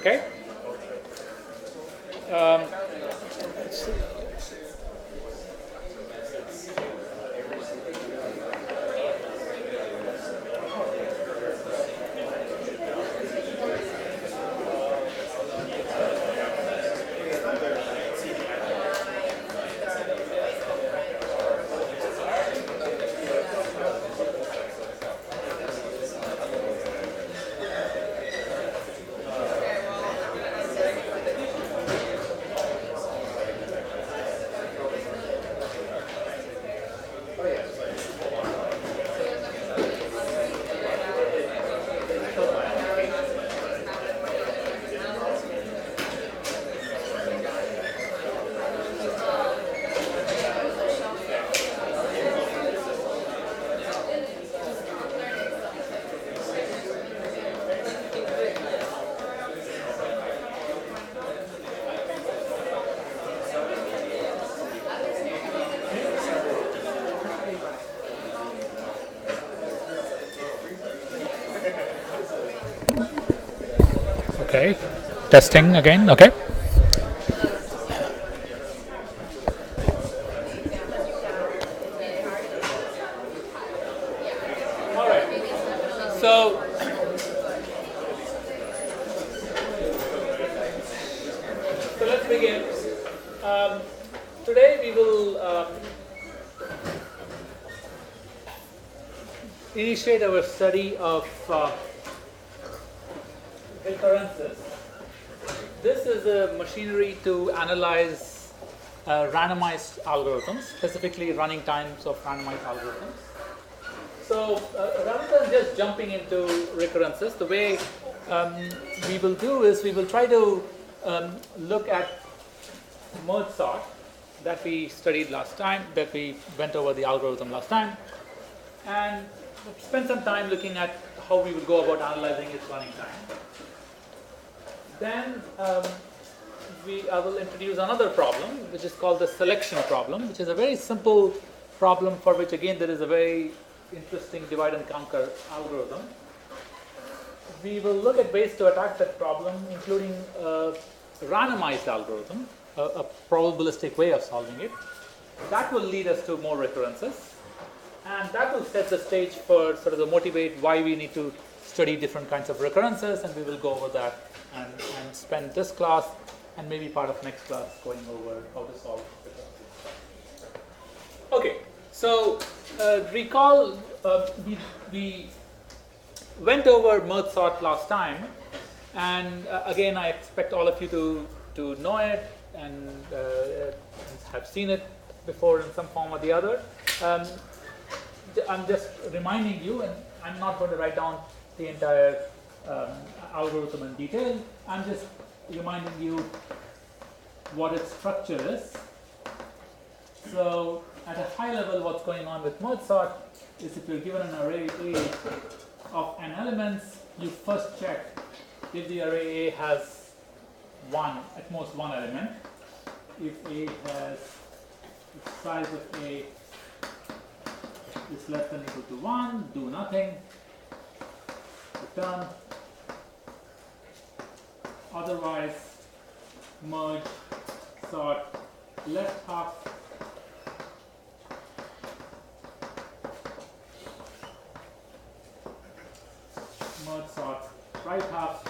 Okay. Um, let's see. Okay. Testing again. Okay. All right. So let's begin. Today we will initiate our study of recurrences. This is a machinery to analyze randomized algorithms, specifically running times of randomized algorithms. So rather than just jumping into recurrences, the way we will do is we will try to look at merge sort that we studied last time, that we went over the algorithm last time, and spend some time looking at how we would go about analyzing its running time. Then I will introduce another problem, which is called the selection problem, which is a very simple problem for which, again, there is a very interesting divide and conquer algorithm. We will look at ways to attack that problem, including a randomized algorithm, a probabilistic way of solving it. That will lead us to more recurrences, and that will set the stage for sort of the motivate why we need to study different kinds of recurrences, and we will go over that and spend this class and maybe part of next class going over how to solve recurrences. Okay, so recall we went over merge sort last time, and again I expect all of you to know it and have seen it before in some form or the other. I'm just reminding you, and I'm not going to write down the entire algorithm in detail. I'm just reminding you what its structure is. So at a high level, what's going on with merge sort is if you're given an array A of n elements, you first check if the array A has at most one element. If A has the size of A is less than or equal to 1, do nothing, return. Otherwise, merge sort left half merge sort right half,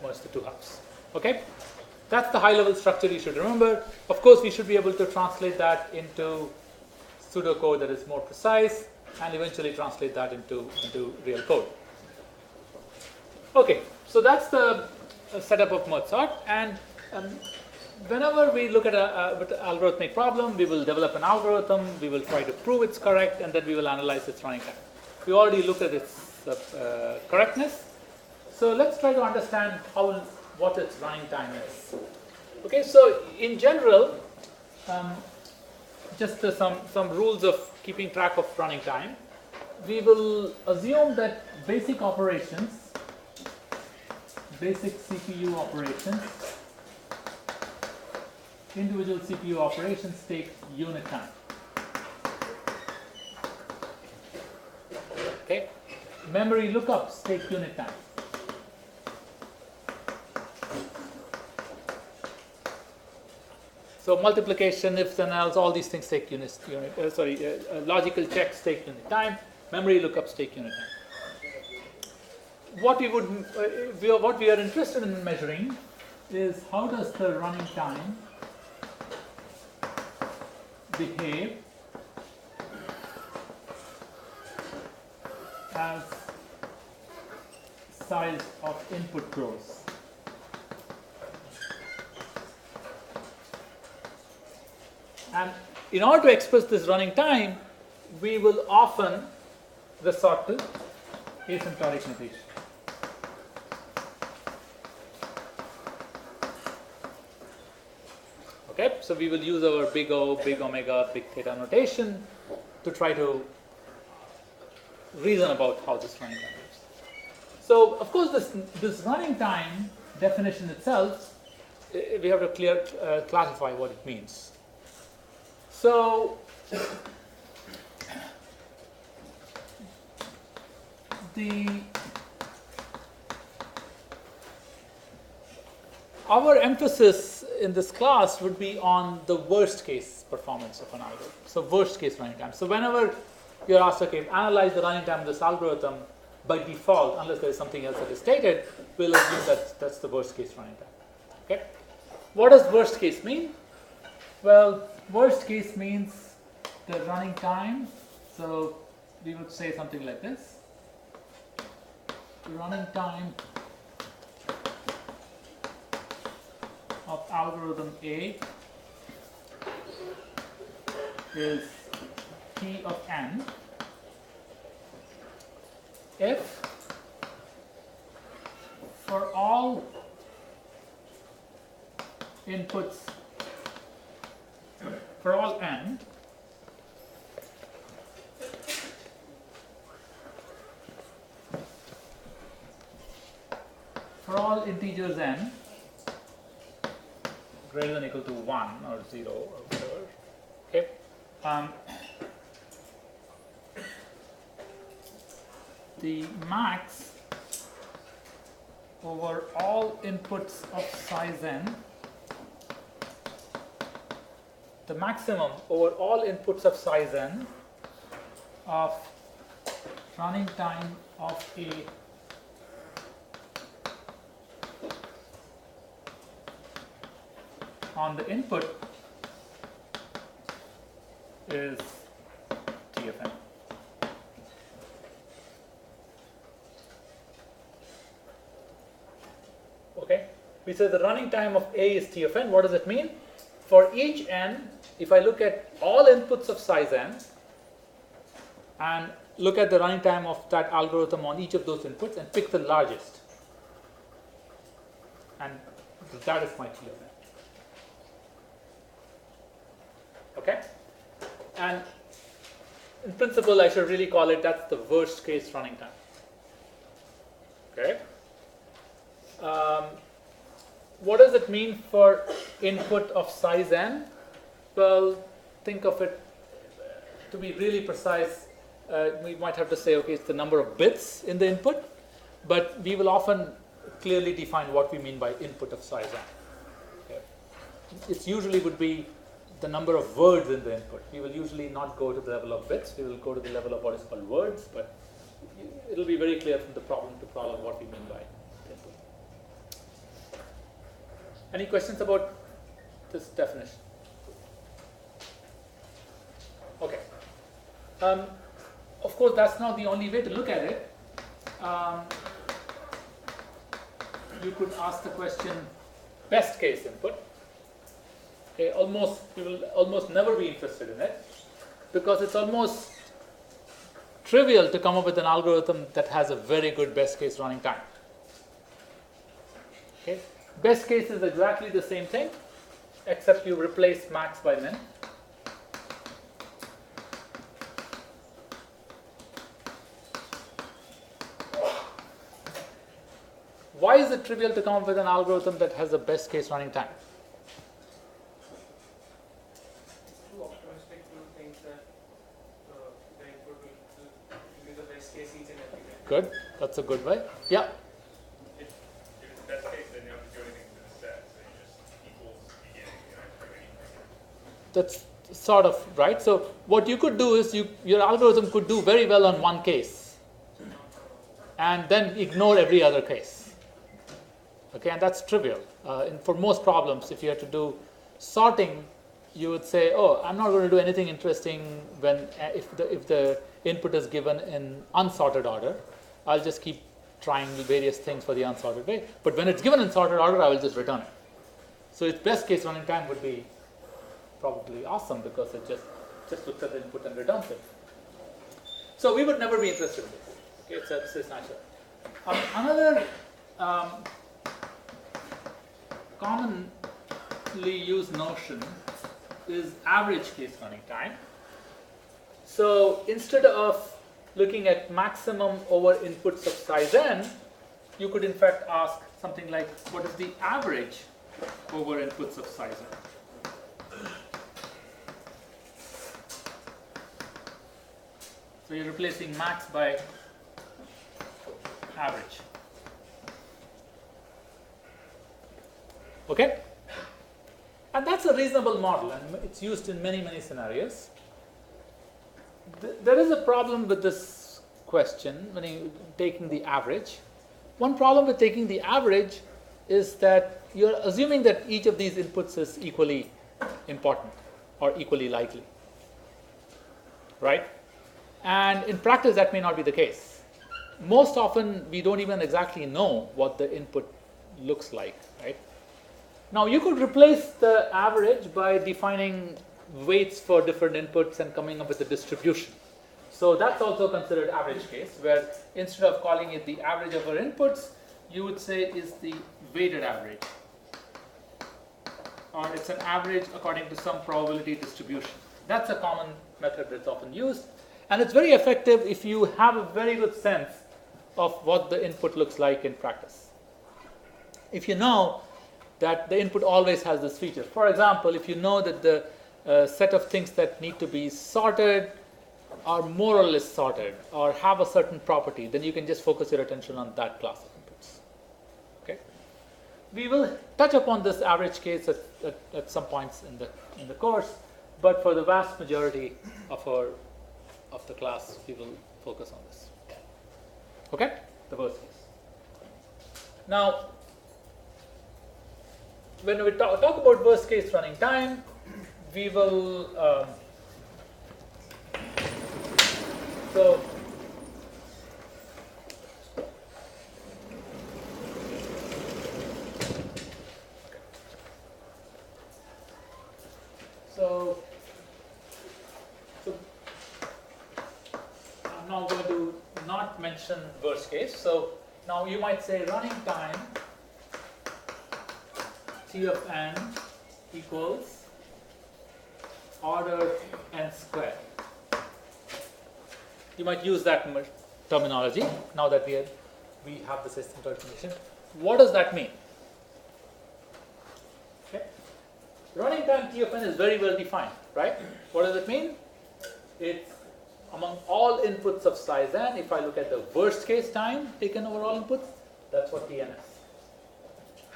merge the two halves. Okay, that's the high level structure you should remember. Of course, we should be able to translate that into pseudocode that is more precise, and eventually translate that into real code. Okay, so that's the setup of merge sort, and whenever we look at an algorithmic problem, we will develop an algorithm, we will try to prove it's correct, and then we will analyze its running time. We already looked at its correctness, so let's try to understand what its running time is. Okay, so in general, just some rules of keeping track of running time. We will assume that basic operations, basic CPU operations individual CPU operations take unit time. Okay. Memory lookups take unit time. So multiplication, ifs and else, all these things take logical checks take unit time. Memory lookups take unit time. What we are interested in measuring is how does the running time behave as size of input grows. And in order to express this running time, we will often resort to asymptotic notation. Okay, so we will use our big O, big omega, big theta notation to try to reason about how this running time is. So, of course, this running time definition itself, we have to classify what it means. So, our emphasis in this class would be on the worst case performance of an algorithm. So, worst case running time. So, whenever you're asked, okay, analyze the running time of this algorithm, by default, unless there is something else that is stated, we'll assume that that's the worst case running time. Okay? What does worst case mean? Well, worst case means the running time. So we would say something like this. The running time of algorithm A is T of n if for all inputs, for all n, for all integers n greater than or equal to 1 or 0 or whatever, okay, the max over all inputs of size n, the maximum over all inputs of size n of running time of A on the input is T of n. Okay, we say the running time of A is T of n. What does it mean? For each n, if I look at all inputs of size n and look at the running time of that algorithm on each of those inputs and pick the largest, and that is my T of n. Okay? And in principle, I should really call it that's the worst case running time. Okay? What does it mean for input of size n? Well, think of it, to be really precise, we might have to say, okay, it's the number of bits in the input, but we will often clearly define what we mean by input of size n. Okay. It usually would be the number of words in the input. We will usually not go to the level of bits, we will go to the level of what is called words, but it will be very clear from the problem to problem what we mean by input. Any questions about this definition? Okay. Of course, that's not the only way to look at it. You could ask the question, best case input. Okay, we will almost never be interested in it because it's almost trivial to come up with an algorithm that has a very good best case running time. Okay. Best case is exactly the same thing, except you replace max by min. Why is it trivial to come up with an algorithm that has the best case running time? Good. That's a good way. Yeah. If it's the best case, then you don't have to do anything to the set. So you just equals beginning. You don't have to do anything. That's sort of right. So what you could do is your algorithm could do very well on one case and then ignore every other case. Okay, and that's trivial. And for most problems, if you have to do sorting, you would say, oh, I'm not going to do anything interesting when if the input is given in unsorted order. I'll just keep trying various things for the unsorted way. But when it's given in sorted order, I will just return it. So its best case running time would be probably awesome because it just looks at the input and returns it. So we would never be interested in this. Okay, it's natural. Another commonly used notion is average case running time. So instead of looking at maximum over inputs of size n, you could in fact ask something like, what is the average over inputs of size n? So you're replacing max by average. Okay? And that's a reasonable model, and it's used in many, many scenarios. There is a problem with this question when you're taking the average. One problem with taking the average is that you're assuming that each of these inputs is equally important or equally likely, right? And in practice, that may not be the case. Most often, we don't even exactly know what the input looks like, right? Now, you could replace the average by defining weights for different inputs and coming up with a distribution. So that's also considered average case, where instead of calling it the average of our inputs, you would say is the weighted average. Or it's an average according to some probability distribution. That's a common method that's often used. And it's very effective if you have a very good sense of what the input looks like in practice. If you know that the input always has this feature. For example, if you know that the set of things that need to be sorted are more or less sorted or have a certain property, then you can just focus your attention on that class of inputs. Okay? We will touch upon this average case at some points in the course, but for the vast majority of the class, we will focus on this. Okay? The worst case. Now, when we talk about worst case running time, we will so I'm now going to not mention worst case. So now you might say running time T of n equals order n squared. You might use that terminology now that we have the system information. What does that mean? Okay. Running time T of n is very well defined, right? What does it mean? It's among all inputs of size n. If I look at the worst case time taken over all inputs, that's what Tn is.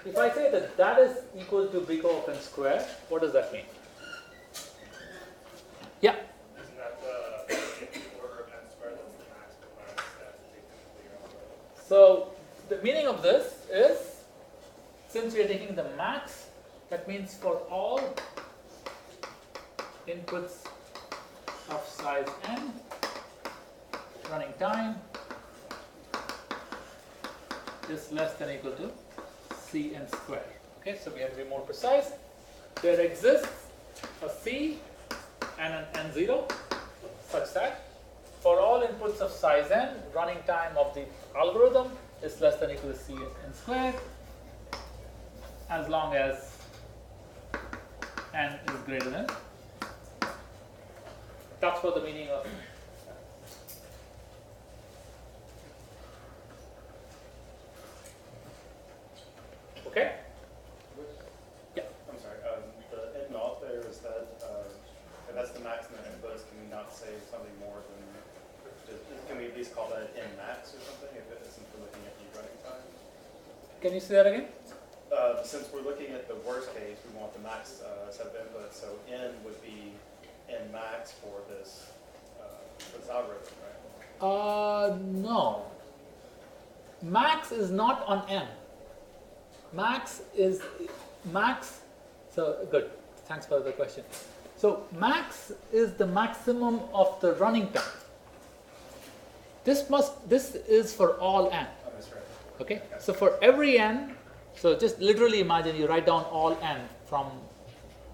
If I say that that is equal to big O of n squared, what does that mean? Yeah. Isn't that the order of n squared? That's the maximum amount of steps that typically are. So the meaning of this is, since we are taking the max, that means for all inputs of size n, running time is less than or equal to Cn squared. Okay, so we have to be more precise. There exists a C and an n0 such that for all inputs of size n, running time of the algorithm is less than or equal to Cn squared as long as n is greater than. That's what the meaning of. Okay? Yeah. I'm sorry. The end off there is that, and that's the maximum inputs. Can we not say something more than? Can we at least call that n max or something? can you say that again? Since we're looking at the worst case, we want the max set of inputs, so n would be n max for this algorithm, right? No. Max is not on n. Max is max. So good. Thanks for the question. So max is the maximum of the running time. This is for all n. Oh, that's right. Okay. So for every n, so just literally imagine you write down all n from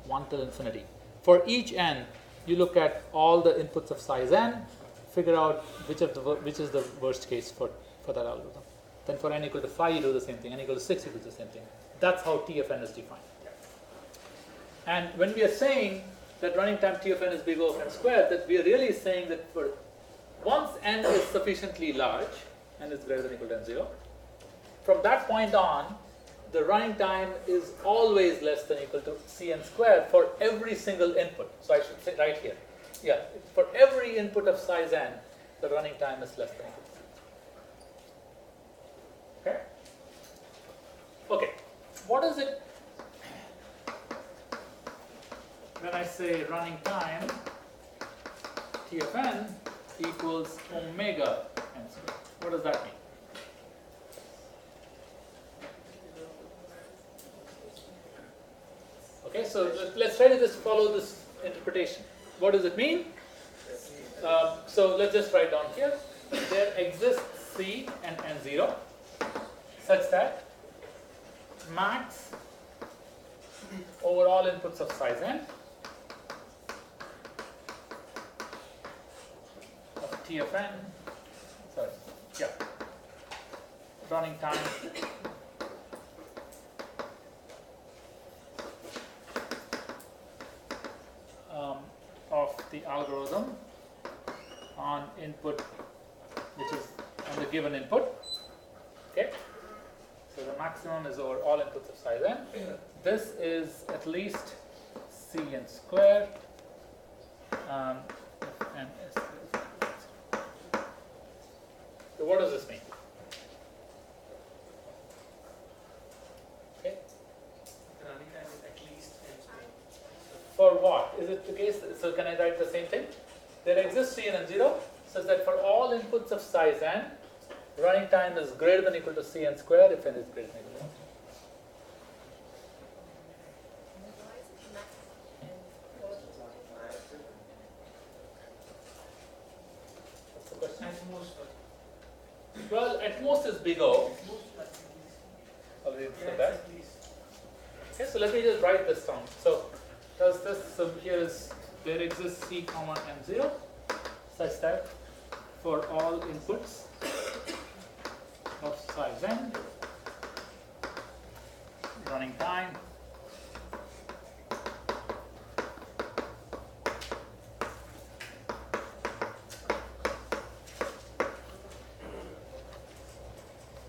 1 till infinity. For each n, you look at all the inputs of size n, figure out which is the worst case for that algorithm. Then for n equal to 5, you do the same thing. N equal to 6, you do the same thing. That's how T of n is defined. And when we are saying that running time T of n is big O of n squared, that we are really saying that for once n is sufficiently large, n is greater than or equal to n0, from that point on, the running time is always less than or equal to Cn squared for every single input. So I should say right here. Yeah, for every input of size n, the running time is less than or equal to C. Okay? Okay. What is it when I say running time T of n equals omega n squared? What does that mean? Okay, so let's try to just follow this interpretation. What does it mean? So let's just write down here. There exists C and N0 such that max over all inputs of size n of T of n, sorry, yeah, running time of the algorithm on input, which is on the given input. Okay, so the maximum is over all inputs of size n. This is at least Cn squared if n is. So what does this mean? Okay. Running time is at least n squared. For what? Is it the case? So can I write the same thing? There exists Cn and 0 such that for all inputs of size n, running time is greater than or equal to Cn squared if n is greater than or equal to 1. What's the question? At most, Well, at most is big O. at least. Already Yeah, said it's that. at least. Okay, so let me just write this down. So does this, so here is, there exists C comma N0 such that for all inputs of size n, running time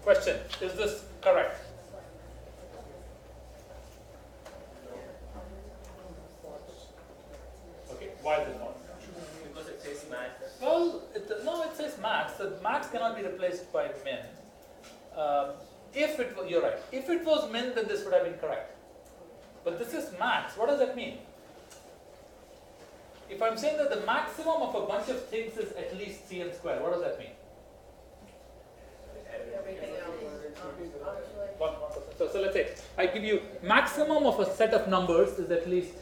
question, is this correct? Okay, why is it not? Because it says max. Well, no, it says max. The max cannot be replaced by min. You're right. If it was min, then this would have been correct. But this is max. What does that mean? If I'm saying that the maximum of a bunch of things is at least Cn squared, what does that mean? 1%. So let's say I give you maximum of a set of numbers is at least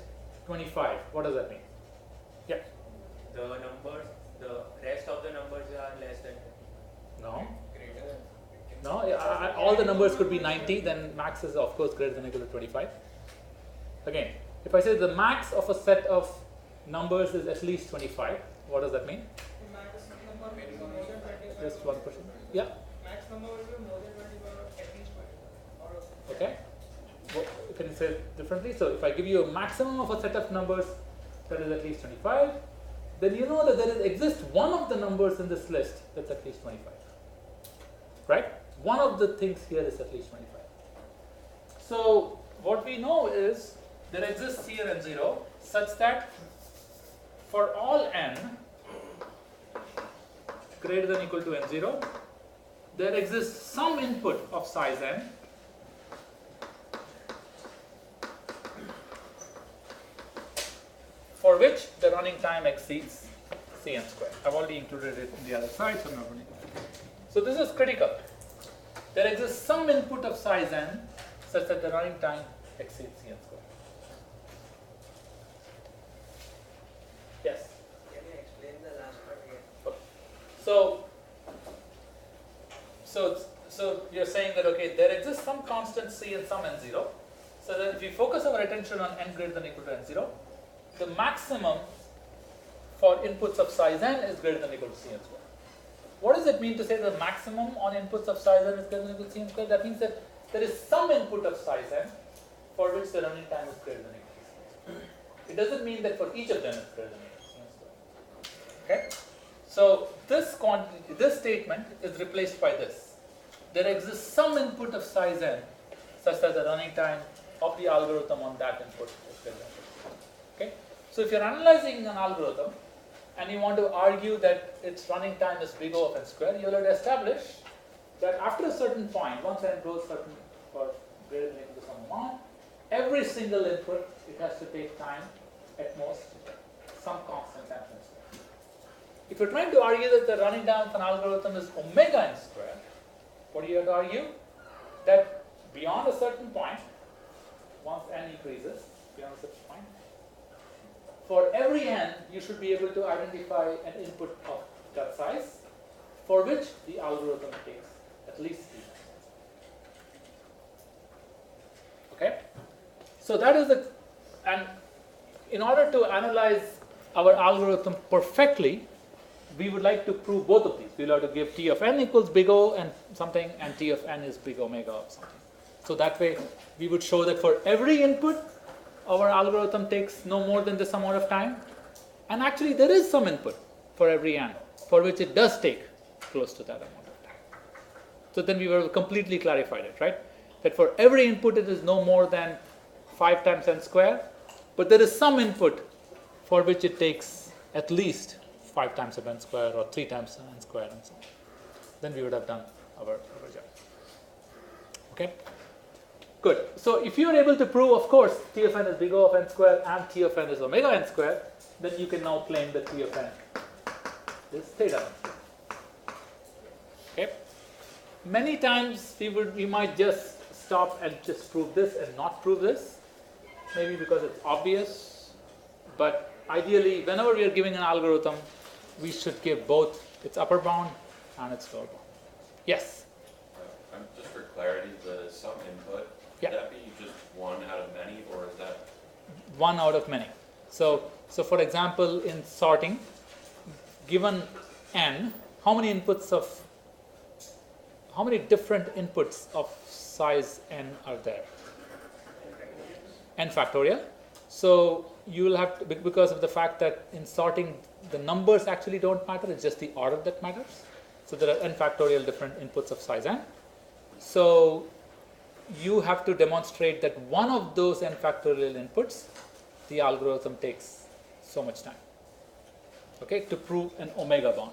25. What does that mean? Yeah. The numbers, the rest of the numbers are less than 10. No. No, all the numbers could be 90, then max is of course greater than or equal to 25. Again, if I say the max of a set of numbers is at least 25, what does that mean? Max number will be more than 25. Just 1%. Yeah, Max number will be more than 25 or at least 25. Or okay. Can you say it differently? So if I give you a maximum of a set of numbers that is at least 25, then you know that there exists one of the numbers in this list that's at least 25. Right? One of the things here is at least 25. So what we know is there exists here N0 such that for all n greater than or equal to N0, there exists some input of size n which the running time exceeds Cn squared. I've already included it in the other side, so I'm not going to. So this is critical. There exists some input of size n such that the running time exceeds Cn squared. Yes? Can you explain the last part again? So you're saying that, okay, there exists some constant C and some n0, so that if we focus our attention on n greater than or equal to n0, the maximum for inputs of size n is greater than or equal to Cn squared. What does it mean to say the maximum on inputs of size n is greater than or equal to Cn squared? That means that there is some input of size n for which the running time is greater than or equal to Cn squared. It doesn't mean that for each of them it's greater than or equal to Cn squared. Okay? So this statement is replaced by this. There exists some input of size n such that the running time of the algorithm on that input is greater than or equal to Cn. Okay? So if you're analyzing an algorithm and you want to argue that its running time is big O of n squared, you'll have to establish that after a certain point, once n goes certain or greater than or equal to some amount, every single input, it has to take time at most some constant time n squared. If you're trying to argue that the running time of an algorithm is omega n squared, what do you have to argue? That beyond a certain point, once n increases, beyond a certain point, for every n, you should be able to identify an input of that size for which the algorithm takes at least 3 times. Okay? So that is the, and in order to analyze our algorithm perfectly, we would like to prove both of these. We'll have to give T of n equals big O and something, and T of n is big omega of something. So that way, we would show that for every input, our algorithm takes no more than this amount of time. And actually, there is some input for every n, for which it does take close to that amount of time. So then we will completely clarified it, right? That for every input, it is no more than 5 times n squared, but there is some input for which it takes at least 5 times of n squared or 3 times n squared and so on. Then we would have done our job. Okay? Good. So if you are able to prove, of course, T of n is big O of n squared and T of n is omega n squared, then you can now claim that T of n is theta n. Okay? Many times we might just stop and just prove this and not prove this, maybe because it's obvious, but ideally, whenever we are giving an algorithm, we should give both its upper bound and its lower bound. Yes? Just for clarity, the sum input, Yeah. would that be just one out of many, or is that? One out of many. So for example, in sorting, given n, how many different inputs of size n are there? N factorial. So you will have to, because of the fact that in sorting the numbers actually don't matter, it's just the order that matters. So there are n factorial different inputs of size n. So you have to demonstrate that one of those n factorial inputs, the algorithm takes so much time, okay, to prove an omega bound.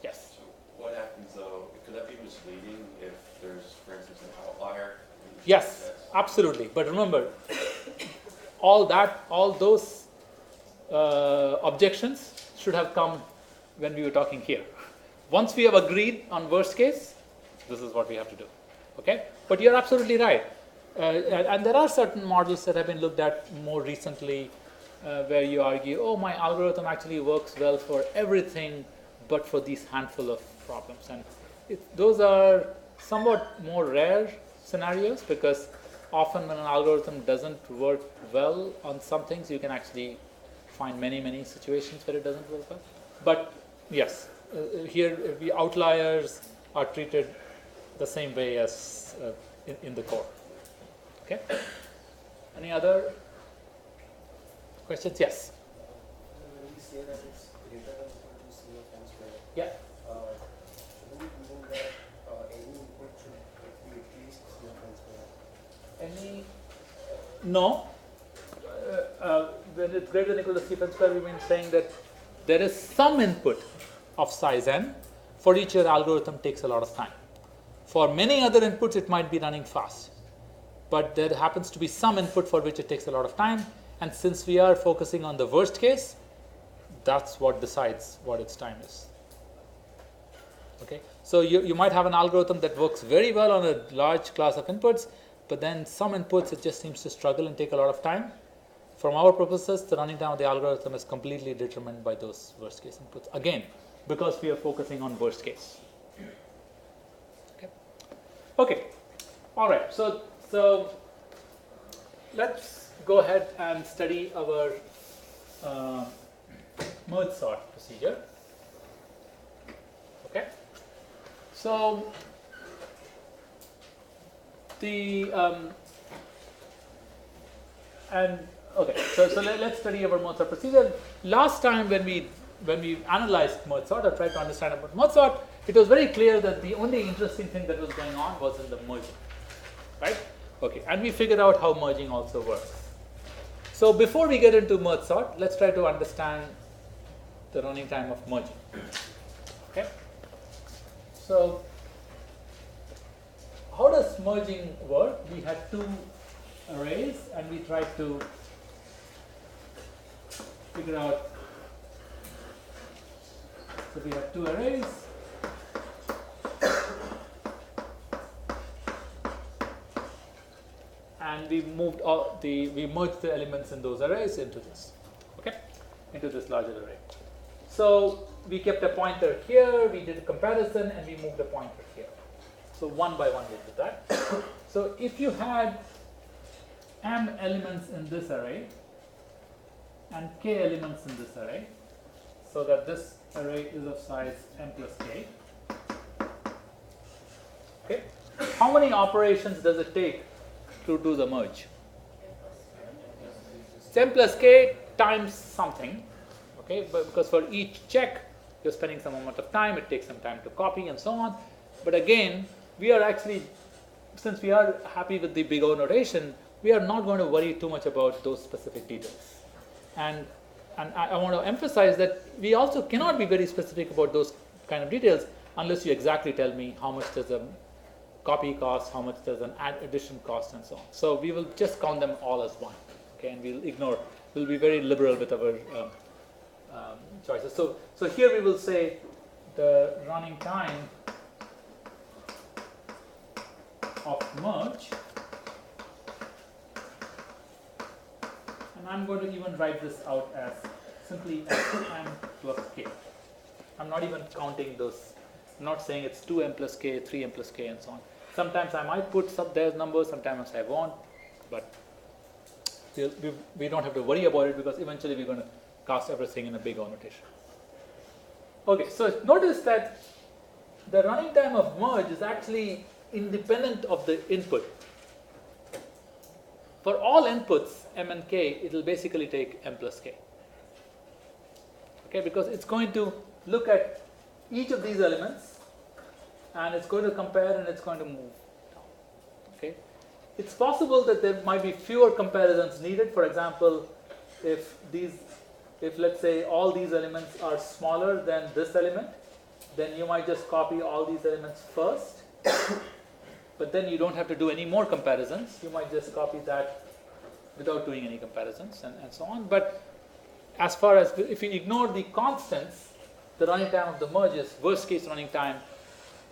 Yes? So what happens though, could that be misleading if there's, for instance, an outlier? Yes, absolutely. But remember, all those objections should have come when we were talking here. Once we have agreed on worst case, this is what we have to do. Okay? But you're absolutely right. And there are certain models that have been looked at more recently where you argue, oh, my algorithm actually works well for everything but for these handful of problems. And those are somewhat more rare scenarios, because often when an algorithm doesn't work well on some things, you can actually find many situations where it doesn't work well. But yes, here the outliers are treated the same way as in the core. Okay? Any other questions? Yes? When we say that it's greater than or equal to C of n squared, Yeah. shouldn't we mean that any input should be at least C of n squared? No. When it's greater than or equal to C of n squared, we mean saying that there is some input of size n for which your algorithm takes a lot of time. For many other inputs, it might be running fast. But there happens to be some input for which it takes a lot of time. And since we are focusing on the worst case, that's what decides what its time is. Okay, so you might have an algorithm that works very well on a large class of inputs, but then some inputs it just seems to struggle and take a lot of time. From our purposes, the running time of the algorithm is completely determined by those worst case inputs. Again, because we are focusing on worst case. Okay, all right. So let's go ahead and study our merge sort procedure. Okay. So the so let's study our merge sort procedure. Last time when we analyzed merge sort or tried to understand about merge sort, it was very clear that the only interesting thing that was going on was in the merging, right? Okay, and we figured out how merging also works. So before we get into merge sort, let's try to understand the running time of merging. Okay. So how does merging work? We had two arrays and we tried to figure out. So we have two arrays. And we merged the elements in those arrays into this, okay, into this larger array. So we kept a pointer here, we did a comparison, and we moved a pointer here. So one by one we did that. So if you had m elements in this array and k elements in this array, so that this array is of size m plus k. Okay, how many operations does it take to do the merge? It's m plus k times something, okay, but because for each check you're spending some amount of time, it takes some time to copy and so on. But again, we are actually, since we are happy with the big O notation, we are not going to worry too much about those specific details. And I want to emphasize that we also cannot be very specific about those kind of details unless you exactly tell me how much does a copy cost, how much does an addition cost, and so on. So we will just count them all as one, okay, and we'll be very liberal with our choices. So here we will say the running time of merge, and I'm going to even write this out as simply as m plus k. I'm not even counting those. I'm not saying it's 2m plus k, 3m plus k, and so on. Sometimes I might put their numbers, sometimes I won't, but we don't have to worry about it because eventually we're going to cast everything in a big O notation. Okay, so notice that the running time of merge is actually independent of the input. For all inputs, m and k, it will basically take m plus k. Okay, because it's going to look at each of these elements and it's going to compare and it's going to move down. Okay, it's possible that there might be fewer comparisons needed. For example, if let's say all these elements are smaller than this element, then you might just copy all these elements first. But then you don't have to do any more comparisons. You might just copy that without doing any comparisons and so on. But as far as if you ignore the constants, the running time of the merge is worst case running time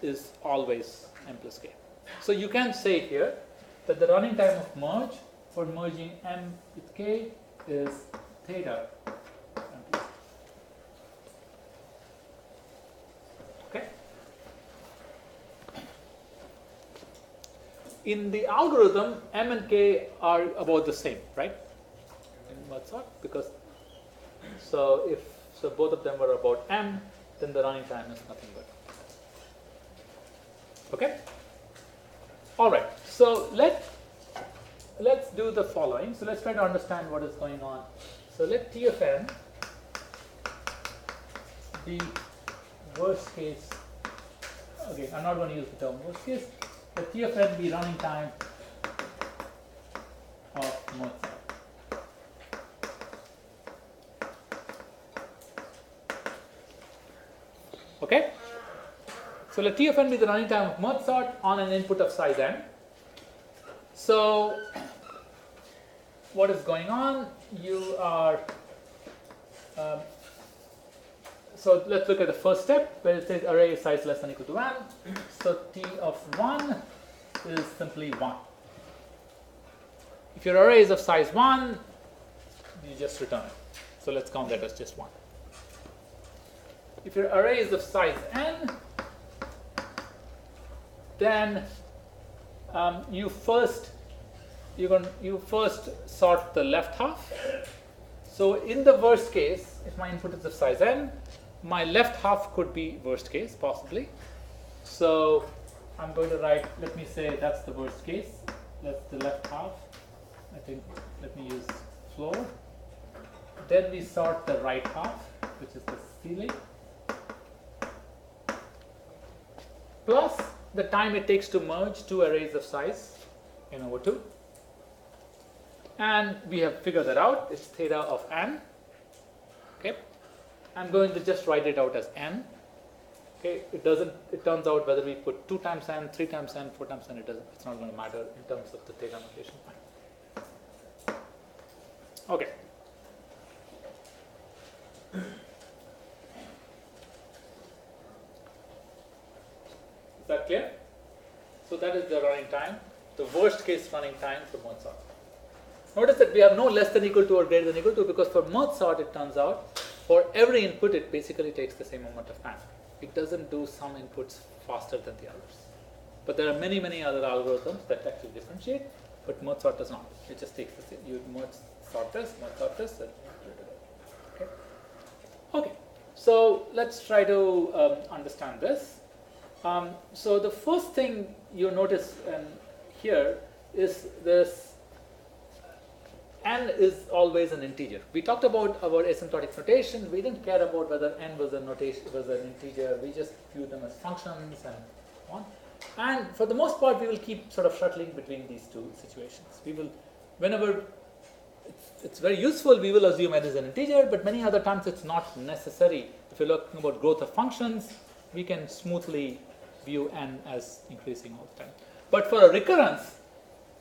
is always m plus k. So you can say here that the running time of merge for merging m with k is theta m plus k. Okay. In the algorithm, m and k are about the same, right? In merge sort, because so if both of them were about m, then the running time is nothing but. Okay. All right. So let's do the following. So let's try to understand what is going on. So let TFN be worst case. Okay, I'm not going to use the term worst case. Let TFN be running time of merge sort. Okay, so let TFN be the running time of merge sort on an input of size n. So what is going on? You are, so let's look at the first step where it says array is size less than or equal to n. So T of 1 is simply 1. If your array is of size 1, you just return it. So let's count that as just 1. If your array is of size n, then you first sort the left half. So in the worst case, if my input is of size n, my left half could be worst case possibly. So I'm going to write, let me say that's the worst case. That's the left half. I think, let me use floor. Then we sort the right half, which is the ceiling, plus the time it takes to merge two arrays of size n over 2. And we have figured that out. It's theta of n. Okay, I'm going to just write it out as n. Okay, it turns out whether we put 2 times n, 3 times n, 4 times n, it's not going to matter in terms of the theta notation. Okay. Is that clear? So that is the running time, the worst case running time for merge sort. Notice that we have no less than equal to or greater than equal to, because for merge sort it turns out for every input it basically takes the same amount of time. It doesn't do some inputs faster than the others. But there are many, many other algorithms that actually differentiate, but merge sort does not. It just takes the same. You merge sort this, and okay. Okay. So let's try to understand this. So the first thing you notice here is this n is always an integer. We talked about our asymptotic notation. We didn't care about whether n was an integer. We just viewed them as functions and so on. And for the most part, we will keep sort of shuttling between these two situations. We will, whenever it's very useful, we will assume n is an integer, but many other times it's not necessary. If you're looking about growth of functions, we can smoothly view n as increasing all the time. But for a recurrence,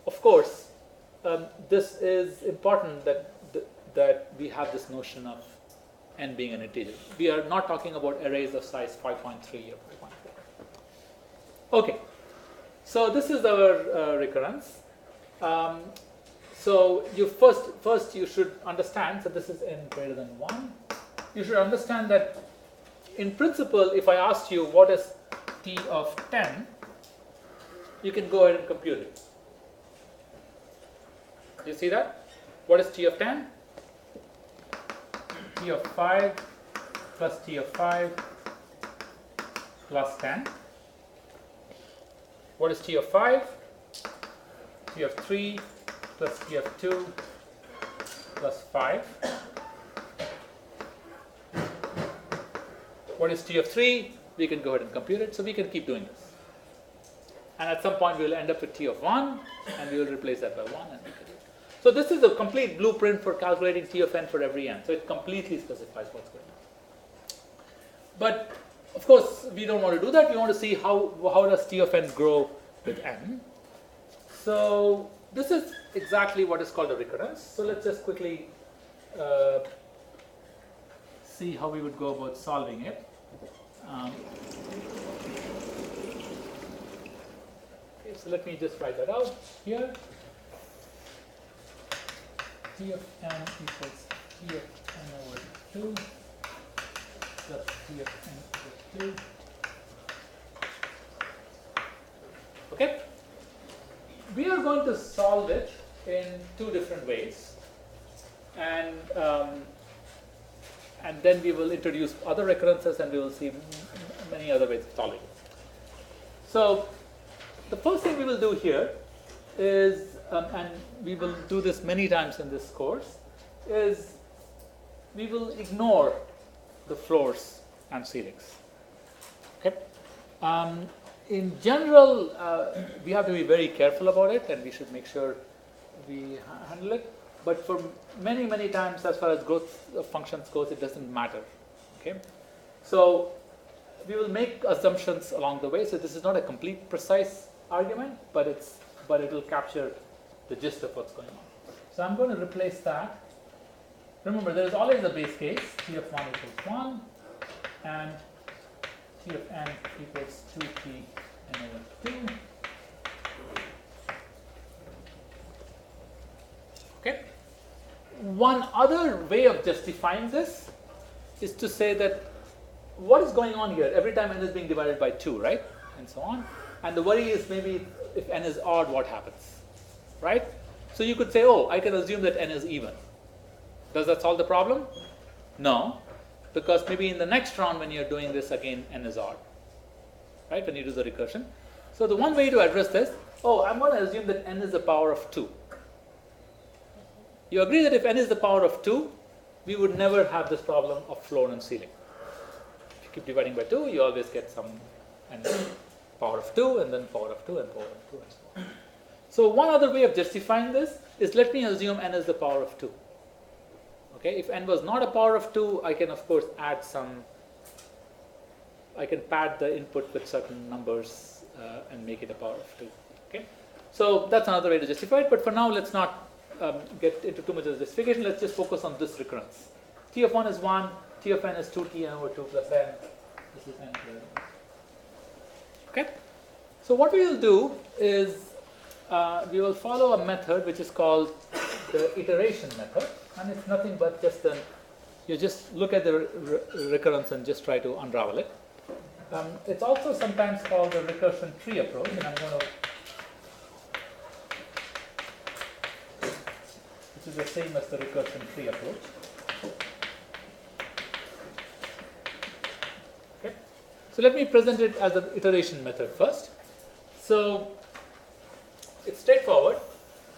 of course, this is important that we have this notion of n being an integer. We are not talking about arrays of size 5.3 or 5.4. Okay, so this is our recurrence. So you first you should understand, so this is n greater than 1. You should understand that in principle, if I asked you what is t of 10, you can go ahead and compute it. Do you see that? What is t of 10? T of 5 plus t of 5 plus 10. What is t of 5? T of 3 plus t of 2 plus 5. What is t of 3? We can go ahead and compute it, so we can keep doing this. And at some point we will end up with t of 1, and we will replace that by 1, and we can do it. So this is a complete blueprint for calculating t of n for every n. So it completely specifies what's going on. But of course, we don't want to do that. We want to see how does t of n grow with n. So this is exactly what is called a recurrence. So let's just quickly see how we would go about solving it. Okay, so let me just write that out here. T of n equals t of n over 2 plus t of n over 2. Okay? We are going to solve it in two different ways. And then we will introduce other recurrences, and we will see many other ways of solving it. So the first thing we will do here is, and we will do this many times in this course, is we will ignore the floors and ceilings. Okay? In general, we have to be very careful about it, and we should make sure we handle it. But for many, many times, as far as growth of functions goes, it doesn't matter. Okay? So we will make assumptions along the way. So this is not a complete precise argument, but it will capture the gist of what's going on. So I'm going to replace that. Remember, there is always a base case, T of 1 equals 1, and T of n equals 2t n over 2. Okay. One other way of justifying this is to say that what is going on here? Every time n is being divided by 2, right? And so on. And the worry is maybe if n is odd, what happens? Right? So you could say, oh, I can assume that n is even. Does that solve the problem? No. Because maybe in the next round when you're doing this again, n is odd. Right? When you do the recursion. So the one way to address this, oh, I'm going to assume that n is the power of 2. You agree that if n is the power of 2, we would never have this problem of floor and ceiling. If you keep dividing by 2, you always get some n power of 2, and then power of 2, and power of 2, and so on. So one other way of justifying this is let me assume n is the power of 2. Okay, if n was not a power of 2, I can of course add some, I can pad the input with certain numbers and make it a power of 2. Okay, so that's another way to justify it, but for now let's not get into too much of the justification. Let's just focus on this recurrence. T of 1 is 1, T of n is 2t n over 2 plus n. This is n plus n. Okay, so what we will do is we will follow a method which is called the iteration method, and it's nothing but just you just look at the recurrence and just try to unravel it. It's also sometimes called the recursion tree approach, and I'm going to, which is the same as the recursion tree approach. Okay, so let me present it as an iteration method first. So it's straightforward.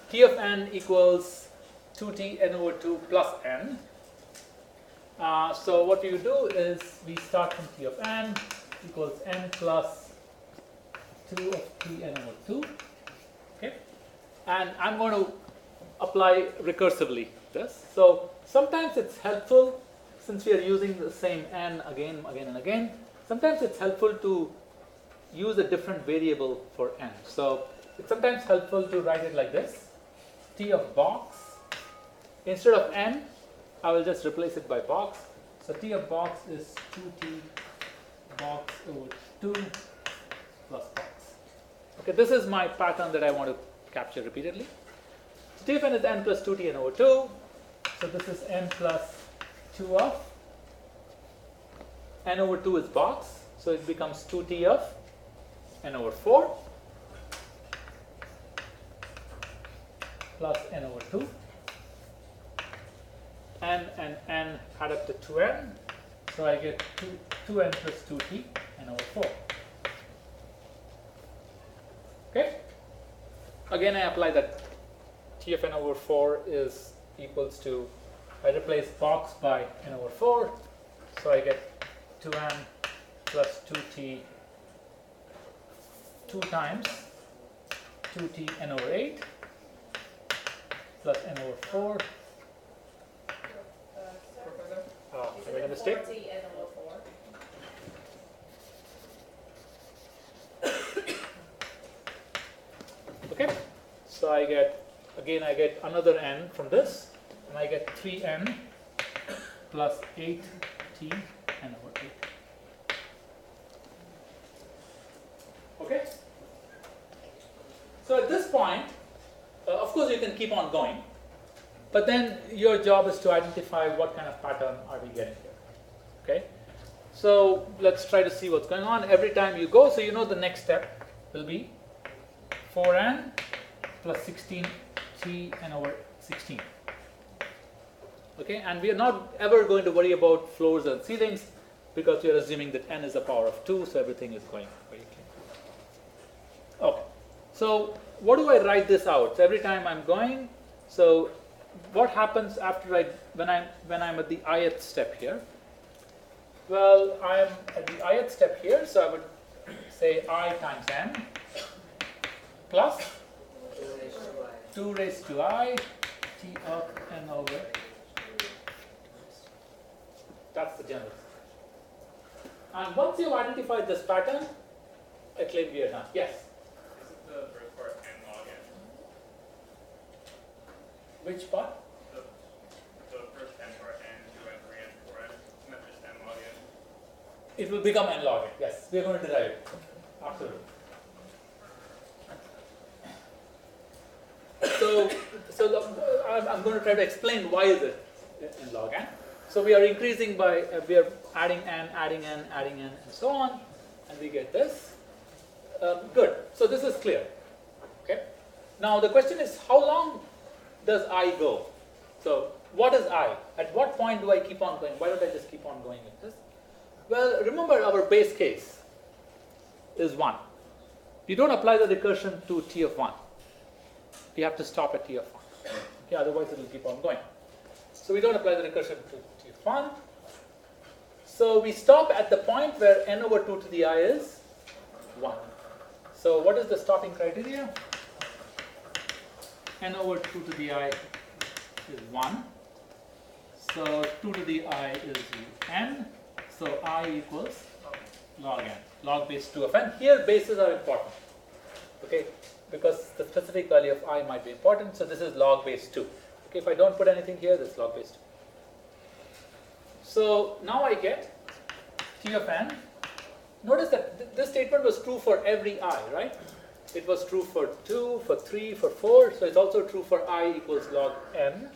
T of n equals 2t n over 2 plus n. So what we do is we start from T of n equals n plus 2 of t n over 2. Okay, and I'm going to apply recursively this. So sometimes it's helpful, since we are using the same n again and again, sometimes it's helpful to use a different variable for n. So it's sometimes helpful to write it like this. T of box, instead of n, I will just replace it by box. So T of box is 2t box over 2 plus box. Okay, this is my pattern that I want to capture repeatedly. So T of n is n plus 2t n over 2. So this is n plus 2 of n over 2 is box. So it becomes 2t of n over 4 plus n over 2. N and n add up to 2n. So I get 2n plus 2t n over 4. Okay? Again, I apply that T of n over 4 is equals to, I replace box by n over 4. So I get 2n plus 2t 2 times 2t n over 8 plus n over 4. I made a mistake. 4t n over 4. Okay, so I get another n from this, and I get 3n plus 8t n over 8. Okay, so at this point, of course you can keep on going, but then your job is to identify what kind of pattern are we getting here. Okay, so let's try to see what's going on every time you go. So you know the next step will be 4n plus 16t n over 16. Okay, and we are not ever going to worry about floors and ceilings because we are assuming that n is the power of 2, so everything is going very clean. Okay, so what do I write this out? So every time I'm going, so what happens after when I'm at the ith step here? Well, I'm at the ith step here, so I would say I times n plus 2 raised to I t of n over. That's the general. And once you've identified this pattern, I claim we are done. Yes? Isn't the first part n log n? Which part? The first n part, n, 2n, 3n, 4n, isn't that just n log n? It will become n log n. Yes, we are going to derive it. Absolutely. I'm going to try to explain why is it n log n. So we are increasing by, we are adding n, and so on, and we get this. Good. So this is clear. Okay. Now the question is, how long does I go? So what is I? At what point do I keep on going? Why don't I just keep on going with this? Well, remember our base case is 1. You don't apply the recursion to t of 1. You have to stop at t of 1. Okay, otherwise it will keep on going. So we don't apply the recursion to t of 1. So we stop at the point where n over 2 to the I is 1. So what is the stopping criteria? N over 2 to the I is 1. So 2 to the I is n. So I equals log n, log base 2 of n. Here bases are important, okay, because the specific value of I might be important. So this is log base 2. Okay, if I don't put anything here, this is log base 2. So now I get t of n. Notice that this statement was true for every I, right? It was true for 2, for 3, for 4. So it's also true for I equals log n.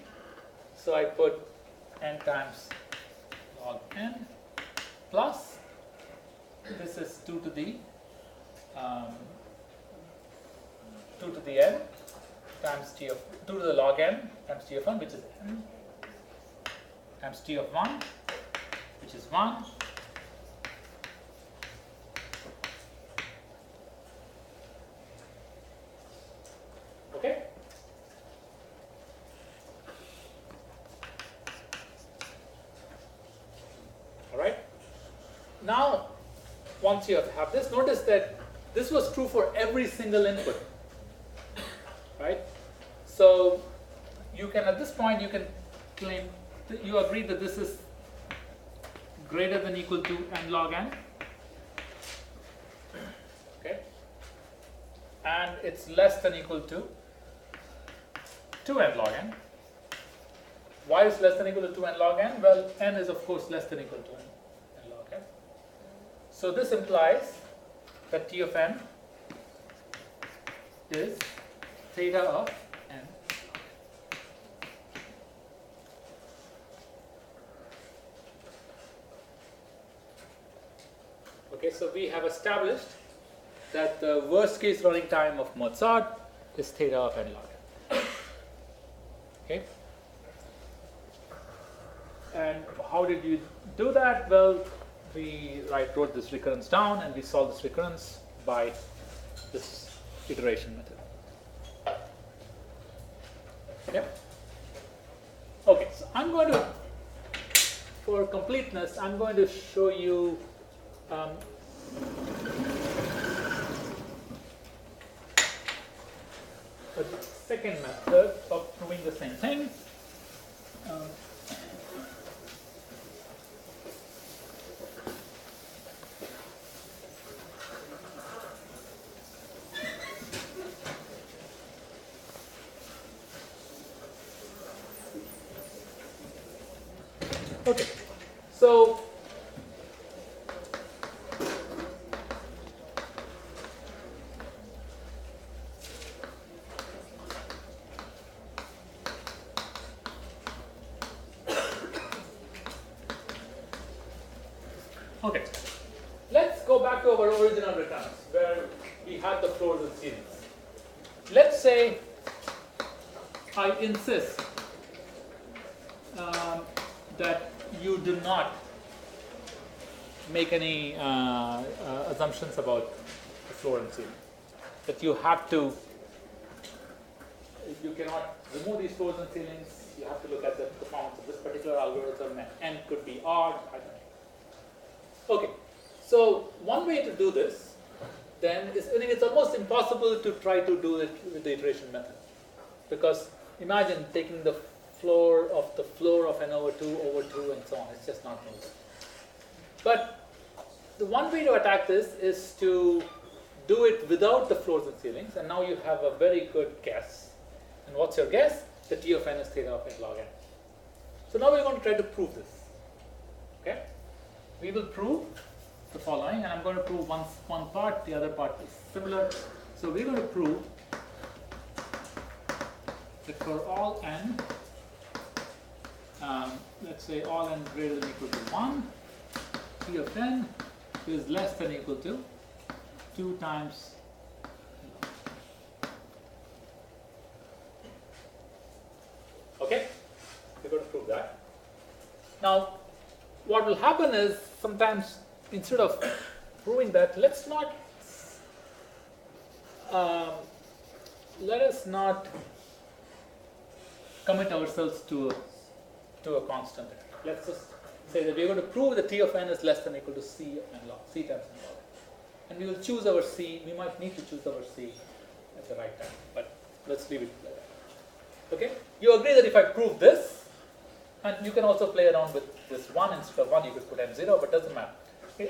So I put n times log n plus, this is 2 to the n times t of 2 to the log n times t of 1, which is n, times t of 1, which is 1. Okay? All right? Now, once you have this, notice that this was true for every single input, right? So you can, at this point, you can claim, you agree that this is greater than equal to n log n, okay? And it's less than equal to 2n log n. Why is less than equal to 2n log n? Well, n is of course less than equal to n log n. So this implies that t of n is theta of n. Okay, so we have established that the worst case running time of Mozart is theta of n log n. Okay? And how did you do that? Well, we wrote this recurrence down, and we solve this recurrence by this iteration method. Okay? Okay, so I'm going to, for completeness, I'm going to show you a second method of proving the same thing. Okay, so okay, let's go back to our original recurrence where we had the floors and ceilings. Let's say I insist that you do not make any assumptions about the floor and ceiling. That you have to, you cannot remove these floors and ceilings. You have to look at the performance of this particular algorithm, and n could be odd. I don't know. Okay, so one way to do this then is, I think it's almost impossible to try to do it with the iteration method, because imagine taking the floor of n over 2 and so on. It's just not going to work. But the one way to attack this is to do it without the floors and ceilings, and now you have a very good guess. And what's your guess? the T of n is theta of n log n. So now we're going to try to prove this. Okay? We will prove the following, and I'm going to prove one part, the other part is similar. So we're going to prove that for all n, let's say all n greater than or equal to 1, T of n is less than or equal to 2 times okay? We're going to prove that. Now, what will happen is sometimes instead of proving that, let us not commit ourselves to a constant. Let's just say that we're going to prove that T of n is less than or equal to C times n log n. And we will choose our C. We might need to choose our C at the right time, but let's leave it like that. Okay? You agree that if I prove this, and you can also play around with this 1 instead of 1, you could put n0, but doesn't matter.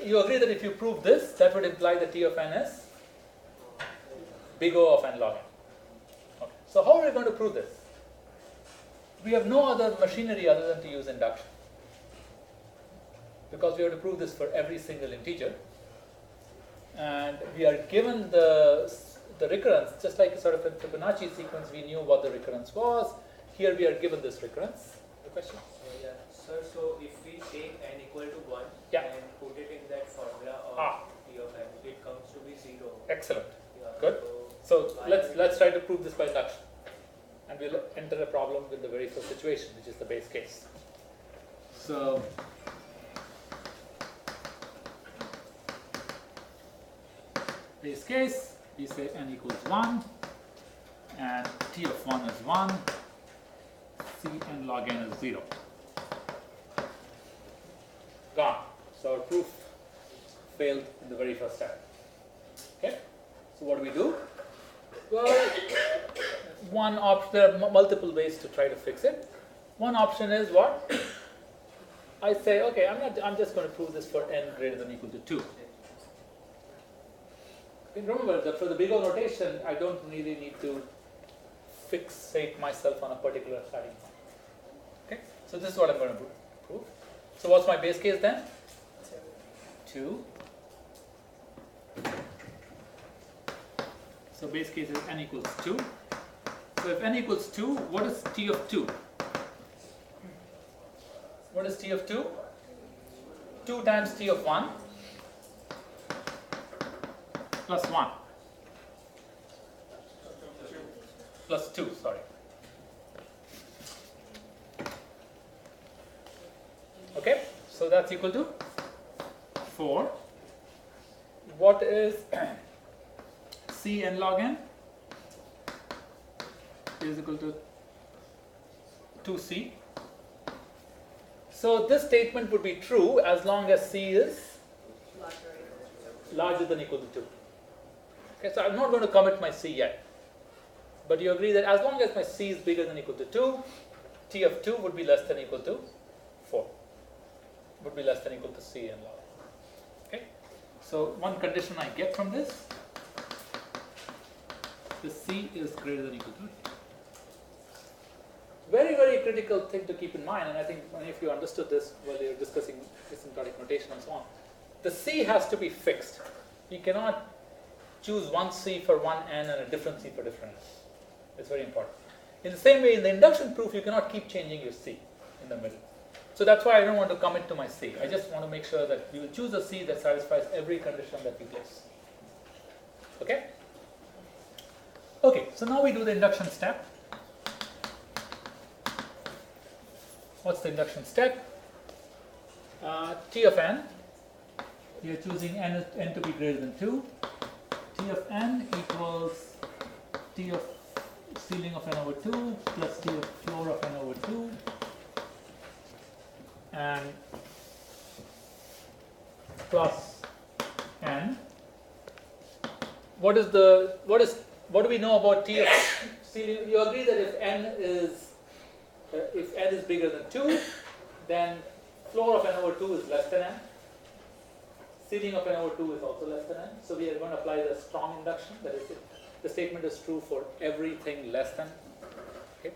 You agree that if you prove this, that would imply that T of n is big O of n log n. Okay. So how are we going to prove this? We have no other machinery other than to use induction. Because we have to prove this for every single integer. And we are given the recurrence, just like sort of in Fibonacci sequence, we knew what the recurrence was. Here we are given this recurrence. The question? Yeah, sir, so if we take n equal to 1 Yeah. and put it in that formula of T of n, it comes to be 0. Excellent. Yeah, Good. So let's try to prove this by induction. And we'll enter a problem with the very first situation, which is the base case. So base case, we say n equals 1, and T of 1 is 1, C n log n is 0. Gone. So our proof failed in the very first step. Okay? So what do we do? Well, one option, there are multiple ways to try to fix it. One option is what? I say, okay, I'm just going to prove this for n greater than or equal to 2. And remember that for the big O notation, I don't really need to fixate myself on a particular starting point. Okay? So this is what I'm going to prove. So what's my base case then? 2. So base case is n equals 2. So if n equals 2, what is T of 2? What is T of 2? 2 times T of 1 plus 1 plus 2, sorry. Okay, so that's equal to 4. What is C n log n? Is equal to 2C. So this statement would be true as long as C is larger than or equal to 2. Okay, so I'm not going to commit my C yet. But you agree that as long as my C is bigger than or equal to 2, T of 2 would be less than or equal to 4. Would be less than or equal to C n log n. Okay? So one condition I get from this, the C is greater than or equal to 2. Very, very critical thing to keep in mind, and I think many of you understood this while you're discussing asymptotic notation and so on. The C has to be fixed. You cannot choose one C for one n and a different C for different n. It's very important. In the same way, in the induction proof, you cannot keep changing your C in the middle. So that's why I don't want to commit to my C. I just want to make sure that we will choose a C that satisfies every condition that we place. Okay? Okay, so now we do the induction step. What's the induction step? T of n. We are choosing n to be greater than 2. T of n equals T of ceiling of n over 2 plus T of floor of n over 2. And plus n. What do we know about T of ceiling? You agree that if n is bigger than 2, then floor of n over 2 is less than n. Ceiling of n over 2 is also less than n. So we are going to apply the strong induction. That is, the statement is true for everything less than. Okay.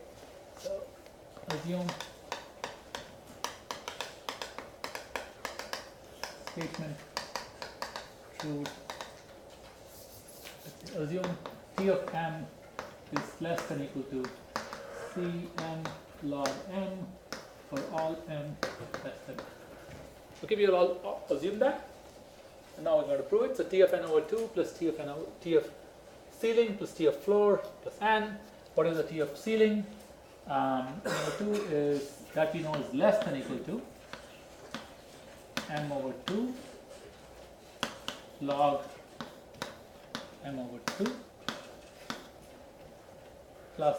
assume statement true. Assume T of m is less than equal to Cm log m for all m less than. Okay, we will all assume that. And now we're going to prove it. So T of n over 2 plus T of ceiling plus T of floor plus n. What is the T of ceiling? N over 2 is that we know is less than equal to m over 2 log m over 2 plus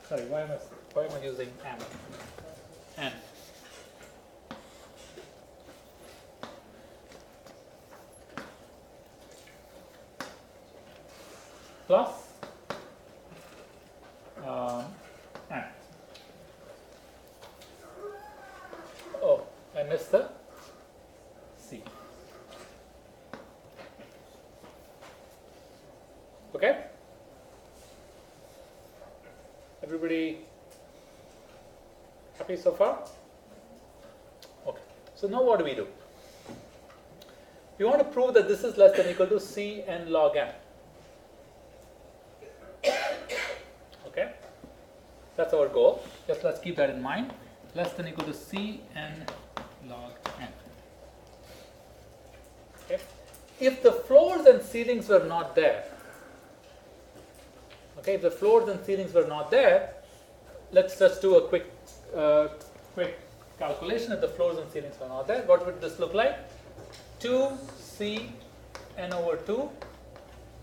sorry, why am I using m? N. Plus n. Oh, I missed the C. Okay? Everybody happy so far? Okay. So now what do? We want to prove that this is less than or equal to C n log n. Okay? That's our goal. Just let's keep that in mind. Less than or equal to C n log n. Okay? If the floors and ceilings were not there, okay, if the floors and ceilings were not there, let's just do a quick calculation. If the floors and ceilings were not there, what would this look like? 2C n over 2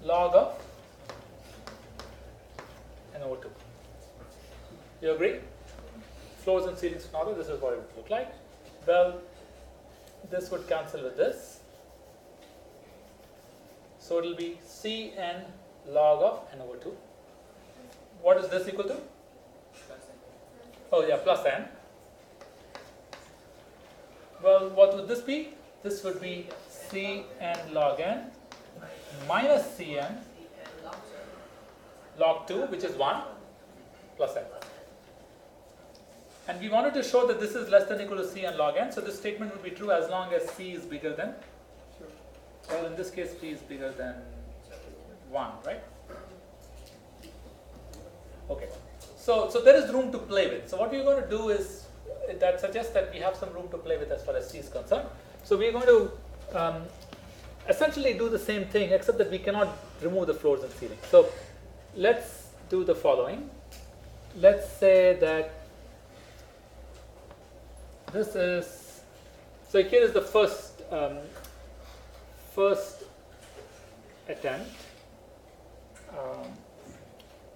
log of n over 2. You agree? Floors and ceilings were not there, this is what it would look like. Well, this would cancel with this. So it will be Cn log of n over 2. What is this equal to? Oh yeah, plus n. Well, what would this be? This would be Cn log n minus Cn log 2, which is 1, plus n. And we wanted to show that this is less than or equal to Cn log n, so this statement would be true as long as C is bigger than, well, in this case, C is bigger than 1, right? Okay, so there is room to play with. So what we're going to do is, that suggests that we have some room to play with as far as C is concerned. So we're going to essentially do the same thing, except that we cannot remove the floors and ceilings. So let's do the following. Let's say that this is, so here is the first attempt.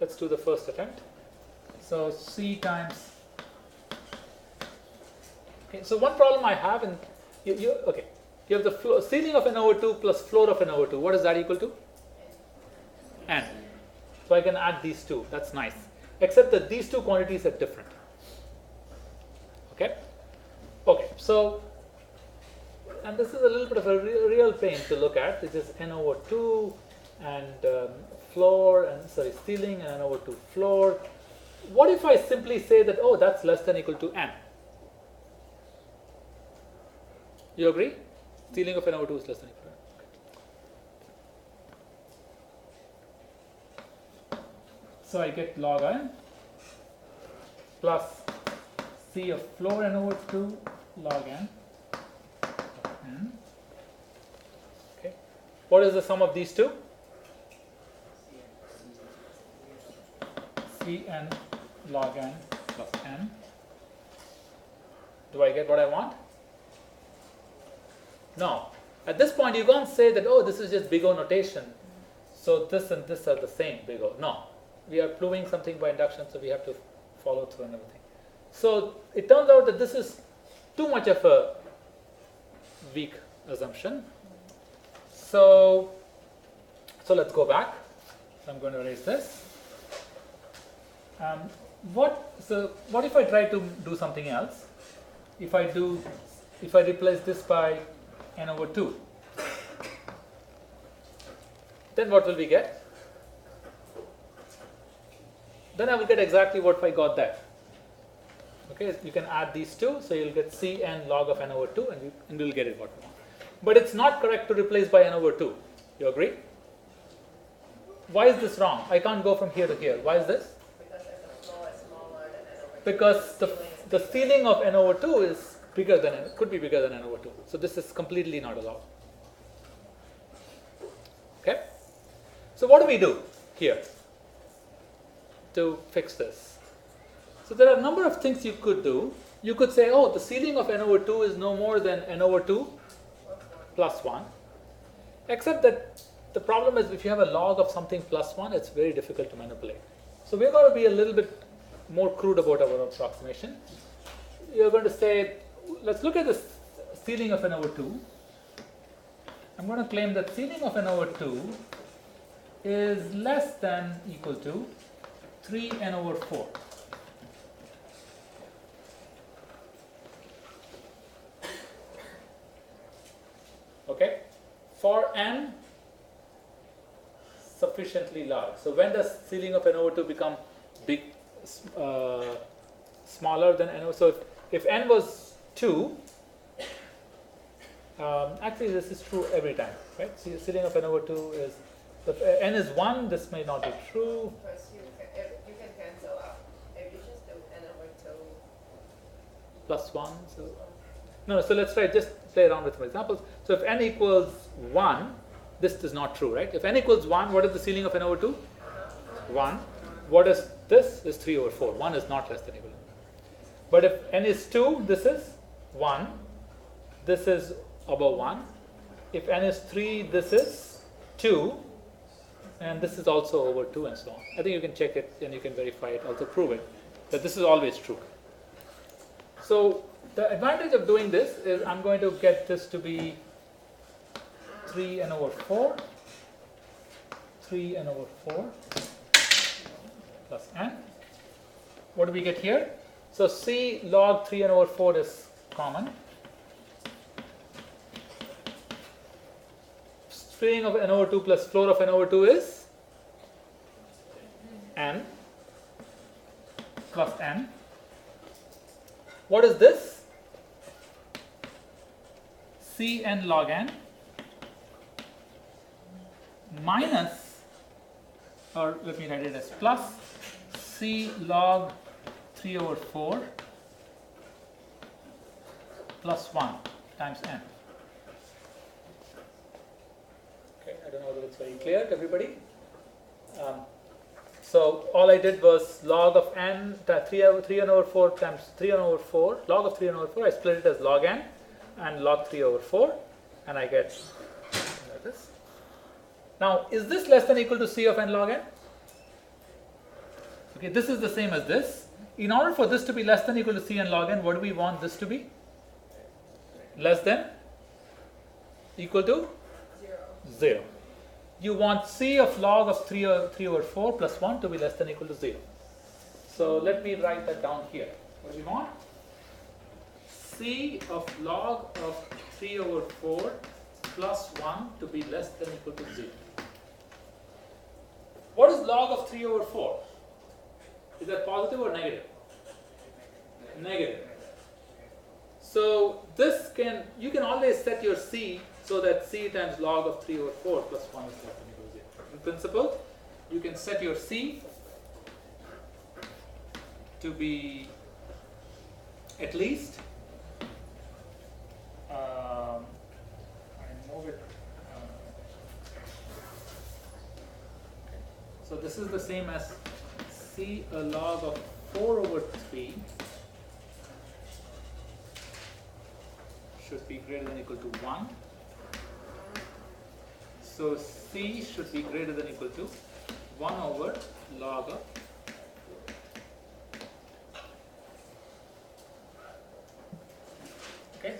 Let's do the first attempt. So C times. Okay, so one problem I have in you have the ceiling of n over 2 plus floor of n over 2. What is that equal to? N. So I can add these two. That's nice. Except that these two quantities are different. Okay. Okay. So, and this is a little bit of a real pain to look at. This is n over 2 and ceiling and n over 2 floor. What if I simply say that, oh, that's less than or equal to n? You agree? Ceiling of n over 2 is less than or equal to n. So I get log n plus C of floor n over 2 log n. Okay. What is the sum of these two? Cn log n plus n. Do I get what I want? No. At this point, you can't say that, oh, this is just big O notation, so this and this are the same big O. No. We are proving something by induction, so we have to follow through and everything. So it turns out that this is too much of a weak assumption. So let's go back. I'm going to erase this. What if I try to do something else? If I do if I replace this by n over 2, then what will we get? Then I will get exactly what I got there. Okay, you can add these two, so you'll get Cn log of n over 2, and you'll get it what you want. But it's not correct to replace by n over 2. You agree? Why is this wrong? I can't go from here to here. Why is this? Because if the floor is smaller than n over 2. Because the ceiling of n over 2 is bigger than n, could be bigger than n over 2. So this is completely not allowed. Okay? So what do we do here to fix this? So there are a number of things you could do. You could say, oh, the ceiling of n over 2 is no more than n over 2 plus 1. Except that the problem is if you have a log of something plus 1, it's very difficult to manipulate. So we're going to be a little bit more crude about our approximation. You're going to say, let's look at the ceiling of n over 2. I'm going to claim that ceiling of n over 2 is less than equal to 3n over 4. Okay? For n sufficiently large. So when does ceiling of n over 2 become big, smaller than n over? So if n was 2, actually this is true every time, right? So ceiling of n over 2 is, if n is 1, this may not be true. Because you can cancel out. If you just do n over 2. Plus 1. So no, so let's try, just play around with some examples. So if n equals 1, this is not true, right? If n equals 1, what is the ceiling of n over 2? 1. What is this? Is 3 over 4. 1 is not less than equal to 1. But if n is 2, this is 1. This is above 1. If n is 3, this is 2. And this is also over 2 and so on. I think you can check it and you can verify it, also prove it, that this is always true. So the advantage of doing this is I'm going to get this to be 3n over 4, 3n over 4 plus n. What do we get here? So C log 3n over 4 is common. Ceiling of n over 2 plus floor of n over 2 is n plus n. What is this? Cn log n minus, or let me write it as plus C log 3 over 4 plus 1 times n. Okay, I don't know whether it's very clear to everybody. So all I did was log of n, 3n over 4 times 3n over 4, log of 3n over 4, I split it as log n and log 3 over 4, and I get like this. Now, is this less than or equal to C of n log n? Okay, this is the same as this. In order for this to be less than or equal to C n log n, what do we want this to be? Less than? Equal to? 0. You want C of log of 3 over 4 plus 1 to be less than or equal to 0. So let me write that down here. What do we want? C of log of 3 over 4 plus 1 to be less than or equal to 0. What is log of 3 over 4? Is that positive or negative? Negative. So this you can always set your C so that C times log of 3 over 4 plus 1 is less than or equal to 0. In principle, you can set your C to be at least, I move it, so this is the same as C a log of 4 over 3 should be greater than or equal to 1. So C should be greater than or equal to 1 over log of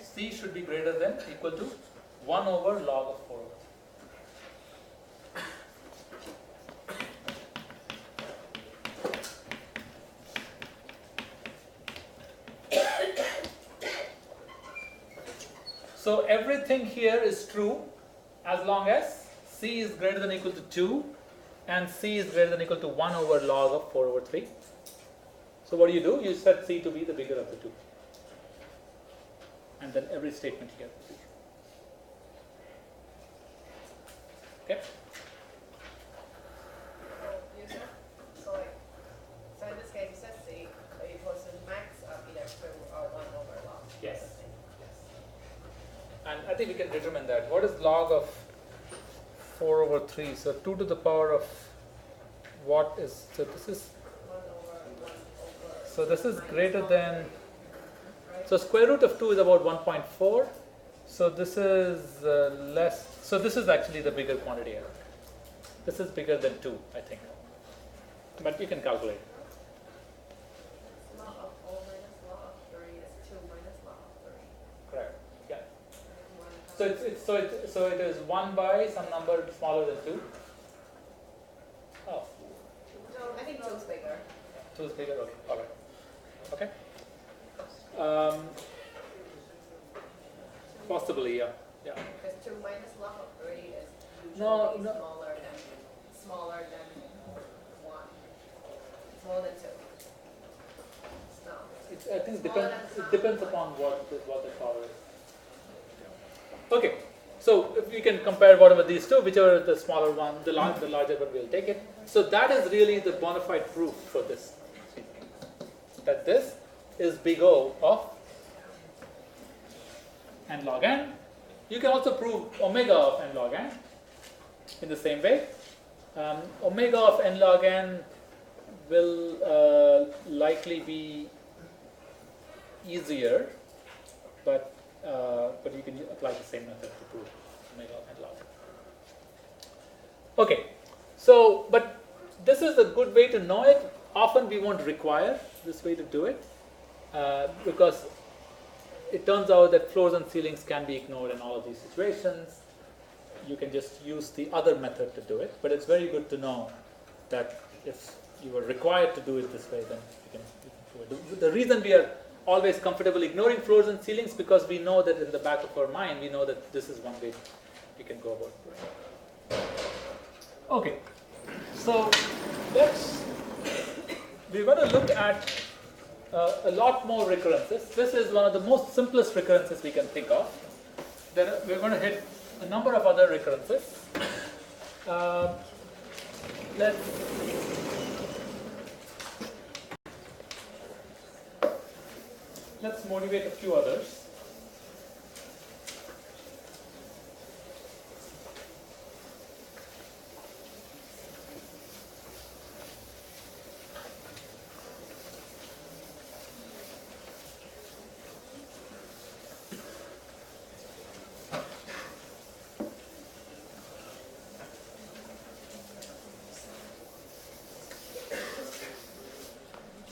C should be greater than or equal to 1 over log of 4 over 3. So everything here is true as long as c is greater than or equal to 2 and c is greater than or equal to 1 over log of 4 over 3. So what do? You set c to be the bigger of the two. And then every statement here will be true. Okay? So in this case, you said C, but you posted max of either 2 or 1 over log. Yes. And I think we can determine that. What is log of 4 over 3? So 2 to the power of what is, so this is, 1 over 1 over. so this is minus greater 1, than, right? so square root of 2 is about 1.4. So this is less, so this is actually the bigger quantity error. This is bigger than 2, I think. But you can calculate. Log of O minus log of 3 is 2 minus log of 3. Correct. Yeah. Right? So it is 1 by some number smaller than 2. Oh, No, I think 2 is bigger. 2 is bigger. Okay. All right. Okay. Possibly, yeah. Yeah. Because 2 minus log of 3 is usually No. smaller than 1. Smaller than 2. No. I think Smaller it than depends upon what the power is. Okay, so if we can compare whatever these two, whichever the smaller one, the larger one, we'll take it. So that is really the bona fide proof for this, that this is big O of n log n. You can also prove omega of n log n in the same way. Omega of n log n will likely be easier, but you can apply the same method to prove omega of n log n. Okay, so but this is a good way to know it. Often we won't require this way to do it because it turns out that floors and ceilings can be ignored in all of these situations. You can just use the other method to do it, but it's very good to know that if you are required to do it this way, then you can do it. The reason we are always comfortable ignoring floors and ceilings because we know that in the back of our mind, we know that this is one way we can go about it. Okay, so we're going to look at a lot more recurrences. This is one of the most simplest recurrences we can think of. Then we're going to hit a number of other recurrences. Let's motivate a few others.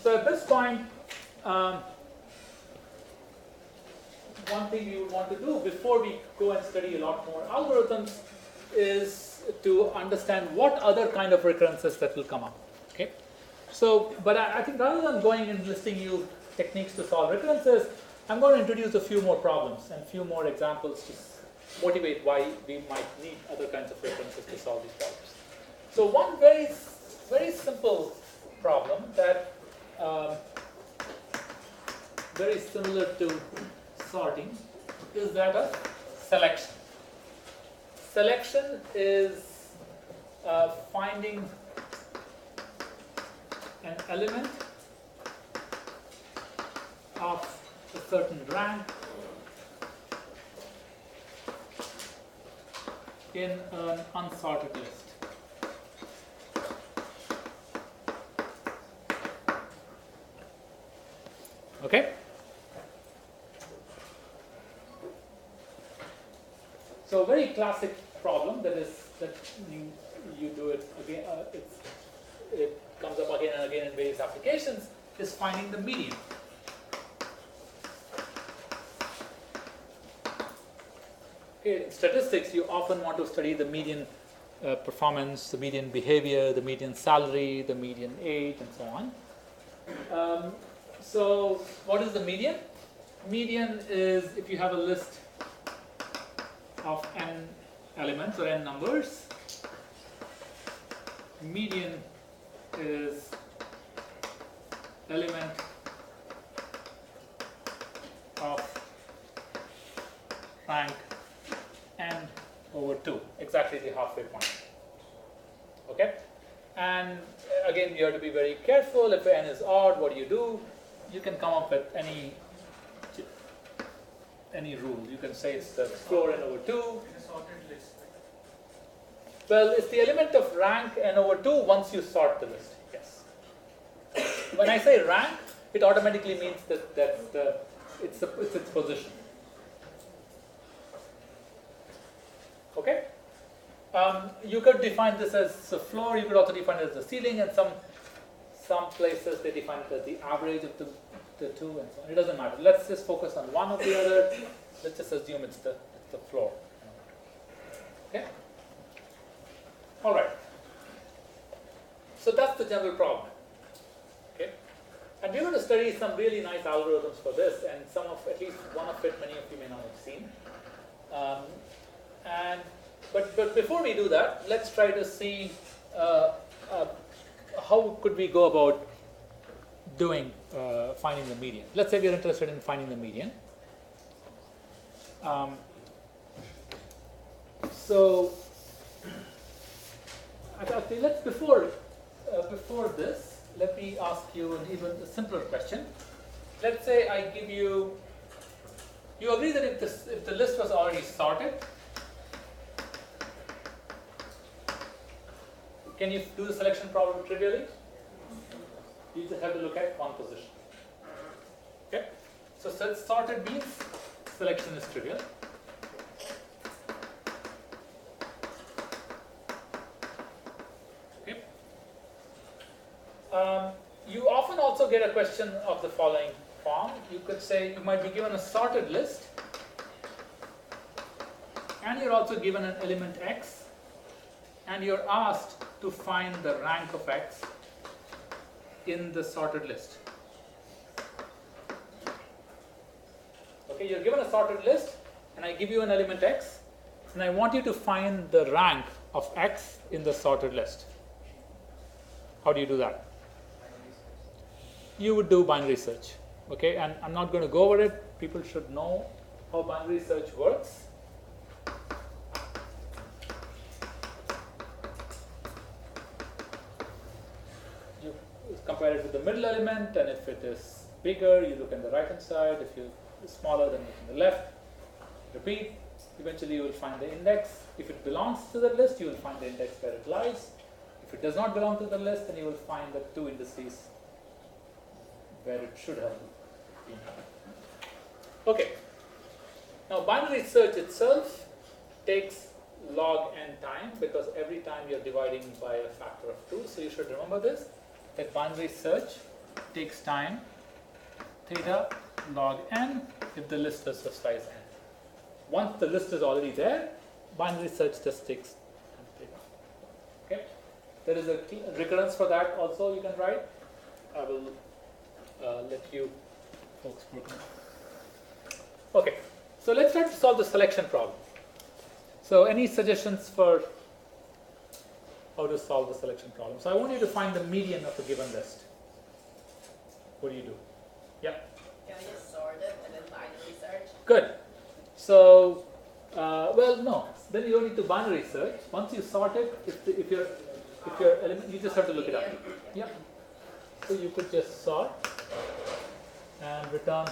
So at this point, one thing we would want to do before we go and study a lot more algorithms is to understand what other kind of recurrences that will come up. Okay, so but I think rather than going and listing you techniques to solve recurrences, I'm going to introduce a few more problems and a few more examples to motivate why we might need other kinds of recurrences to solve these problems. So one very simple problem that very similar to sorting is that of selection. Selection is finding an element of a certain rank in an unsorted list. Okay? So a very classic problem that you do it again, it comes up again and again in various applications, is finding the median. Okay, in statistics, you often want to study the median performance, the median behavior, the median salary, the median age, and so on. So what is the median? Median is if you have a list of n elements or n numbers. Median is element of rank n over 2, exactly the halfway point. Okay? And again, you have to be very careful. If n is odd, what do? You can come up with any rule. You can say it's the floor n over 2. Well, it's the element of rank n over 2 once you sort the list. Yes. When I say rank, it automatically means that it's its position. Okay. You could define this as the floor. You could also define it as the ceiling, and some places they define it as the average of the two, and so on. It doesn't matter. Let's just focus on one or the other. Let's just assume it's the floor. Okay. All right. So that's the general problem. Okay. And we're going to study some really nice algorithms for this, and at least one of it, many of you may not have seen. But before we do that, let's try to see how could we go about doing finding the median. Let's say we're interested in finding the median. So let's before this, let me ask you an even simpler question. Let's say I give you. You agree that if the list was already sorted, can you do the selection problem trivially? You just have to look at one position. Okay? So sorted means selection is trivial. Okay? You often also get a question of the following form. You could say you might be given a sorted list, and you're also given an element x, and you're asked to find the rank of x in the sorted list. Okay, you're given a sorted list, and I give you an element x, and I want you to find the rank of x in the sorted list. How do you do that? You would do binary search. Okay, and I'm not going to go over it. People should know how binary search works. You compare it with the middle element, and if it is bigger, you look on the right hand side. If it's smaller, then look on the left. Repeat. Eventually, you will find the index. If it belongs to the list, you will find the index where it lies. If it does not belong to the list, then you will find the two indices where it should have been. Okay. Now, binary search itself takes log n time, because every time you're dividing by a factor of 2. So you should remember this, that binary search takes time, theta log n, if the list is of size n. Once the list is already there, binary search just takes theta. Okay. There is a recurrence for that also you can write. I will let you folks work on it. Okay, so let's try to solve the selection problem. So any suggestions for how to solve the selection problem? So I want you to find the median of a given list. What do you do? Yeah? Can I just sort it and then binary search? Good. So, well, no. Then you don't need to binary search. Once you sort it, if your element, you just have to look it up. Yeah. So you could just sort and return.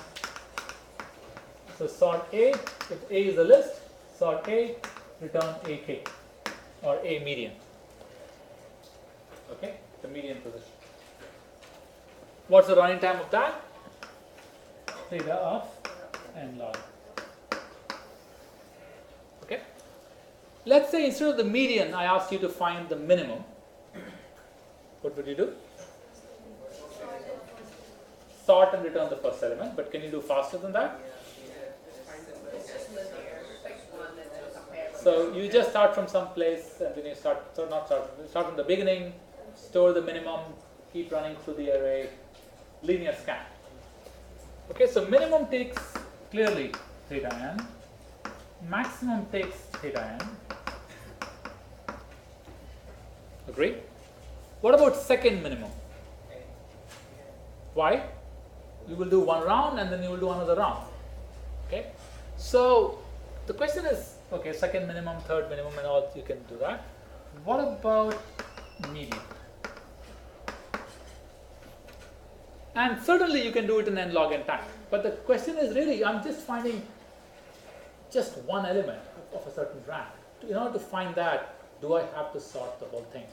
So sort A, if A is a list, sort A, return AK, or A median. Okay, the median position. What's the running time of that? Theta of n log. Okay. Let's say instead of the median, I asked you to find the minimum. What would you do? Sort and return the first element, but can you do faster than that? It's just linear. Pick one and then compare. So you just start from some place, and then you start from the beginning, store the minimum, keep running through the array, linear scan. Okay, so minimum takes clearly theta n, maximum takes theta n. Agree? What about second minimum? Why? You will do one round and then you will do another round. Okay? So the question is, okay, second minimum, third minimum, and all, you can do that. What about median? And certainly you can do it in n log n time. But the question is really, I'm just finding just one element of a certain rank. In order to find that, do I have to sort the whole thing?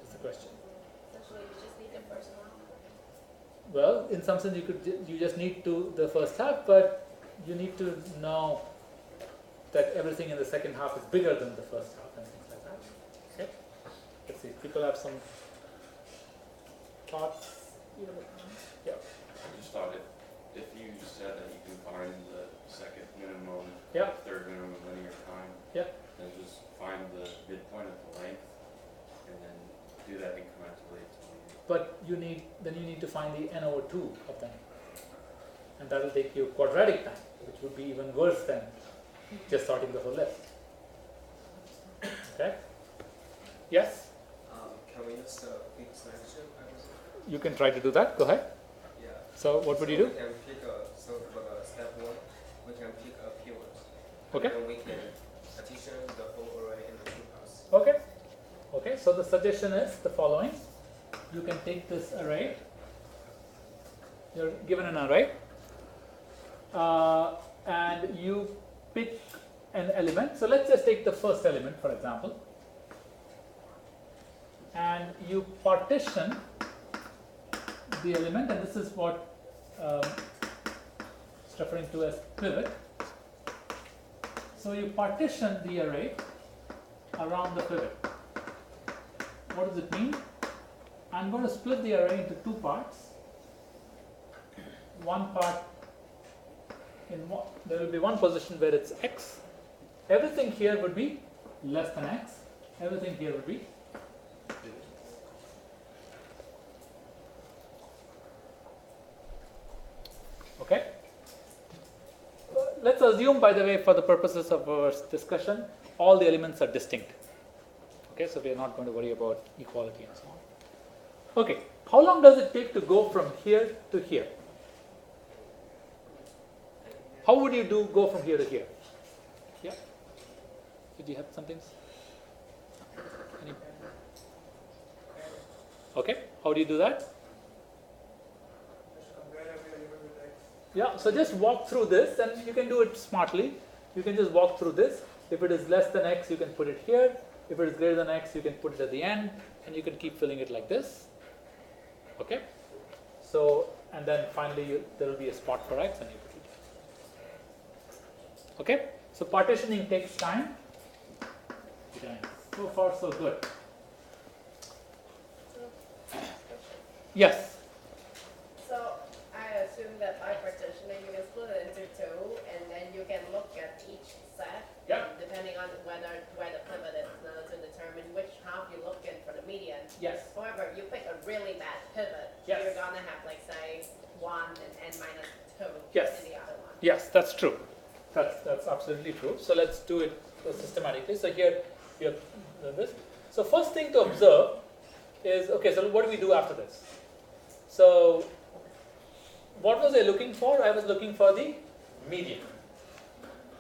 Is the question. Essentially, you just need the first one. Well, in some sense, you just need to the first half, but you need to know that everything in the second half is bigger than the first half and things like that. Okay. Let's see. People have some thoughts. Yeah. I just thought if you said that you can find the second minimum, Yeah. third minimum linear time, Yeah. then just find the midpoint of the length and then do that incrementally until you But you need to find the n over 2 of them, and that will take you quadratic time, which would be even worse than just sorting the whole list. Okay. Yes. Can we use the big selection? You can try to do that. Go ahead. Yeah. So what would you do? We can pick so for the step 1, we can pick a keywords. Okay. And then we can partition the whole array into 2 parts. Okay. Okay. So the suggestion is the following: you can take this array. You're given an array, and you pick an element. So let's just take the first element, for example, and you partition the element, and this is what it's referring to as pivot. So you partition the array around the pivot. What does it mean? I'm going to split the array into 2 parts. One part there will be one position where it's x. Everything here would be less than x. Everything here would be okay. Let's assume, by the way, for the purposes of our discussion, all the elements are distinct. Okay, so we are not going to worry about equality and so on. Okay, how long does it take to go from here to here? How would you go from here to here? Yeah? Did you have something? Any? Okay, how do you do that? Yeah, so just walk through this, and you can do it smartly. You can just walk through this. If it is less than x, you can put it here. If it is greater than x, you can put it at the end, and you can keep filling it like this. Okay? So, and then finally there will be a spot for x, and you put it there. Okay? So partitioning takes time. So far, so good. Yes? So I assume that by partitioning, you can split it into 2, and then you can look at each set, Yeah. and depending on where the pivot is, to determine which half you look in for the median. Yes. However, if you pick a really bad pivot, Yes. you're gonna have, like, say, 1 and n minus 2 Yes. in the other one. Yes, that's true. That's absolutely true. So let's do it systematically. So here we have this. So first thing to observe is, okay, so what do we do after this? So what was I looking for? I was looking for the median.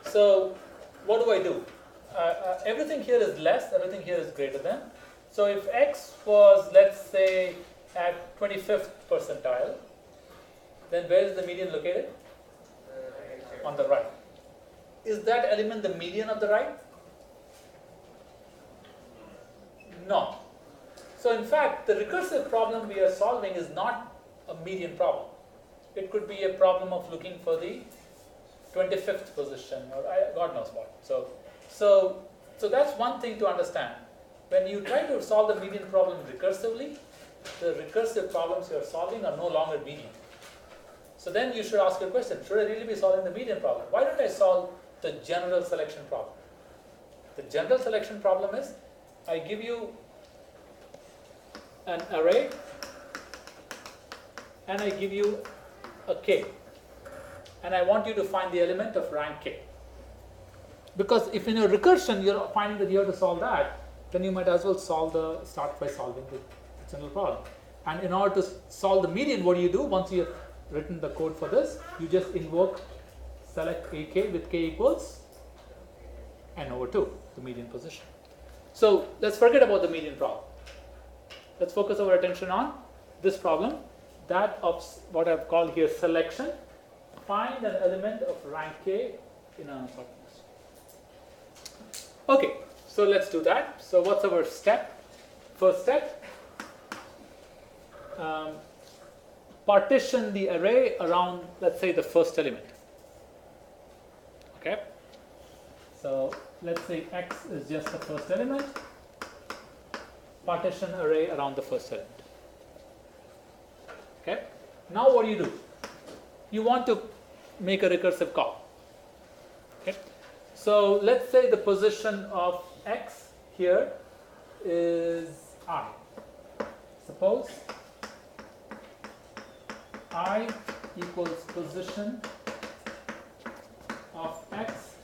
So what do I do? Everything here is less, everything here is greater than. So if x was, let's say, at 25th percentile, then where is the median located? On the right. Is that element the median of the right? No. So in fact, the recursive problem we are solving is not a median problem. It could be a problem of looking for the 25th position, or God knows what. So that's one thing to understand. When you try to solve the median problem recursively, the recursive problems you are solving are no longer median. So then you should ask your question, should I really be solving the median problem? Why don't I solve the general selection problem? The general selection problem is, I give you an array and I give you a k, and I want you to find the element of rank k. because if in your recursion you're finding that you have to solve that, then you might as well start by solving the general problem. And in order to solve the median, what do you do? Once you have written the code for this, you just invoke select AK with k equals n over 2, the median position. So let's forget about the median problem. Let's focus our attention on this problem, that of what I've called here selection. Find an element of rank k in an assortment. Okay, so let's do that. So what's our step? First step, partition the array around, let's say, the first element. Okay, so let's say x is just the first element. Partition array around the first element. Okay, now what do? You want to make a recursive call. Okay, so let's say the position of x here is I. Suppose I equals position of x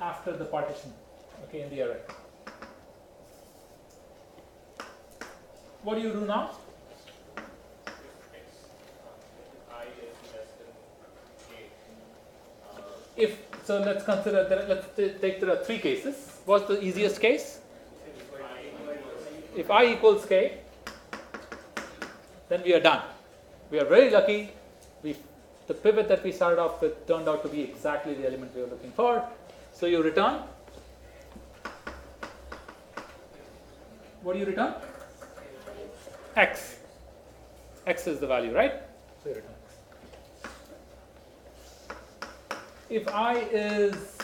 after the partition, okay, in the array. What do you do now? I is less than k. If so, let's consider that. Let's take there are three cases. What's the easiest case? If I equals k, then we are done. We are very lucky. The pivot that we started off with turned out to be exactly the element we were looking for. So you return. What do you return? X. X is the value, right? So you return X. If I is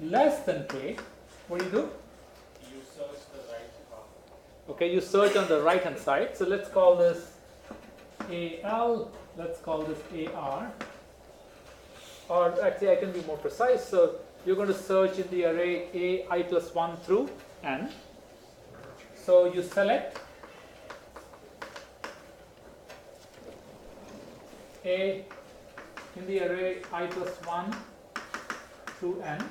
less than k, what do? You search the right half. Okay, you search on the right hand side. So let's call this AL, let's call this AR. Or actually I can be more precise. So you're going to search in the array AI plus 1 through n. So you select A in the array I plus 1 through n.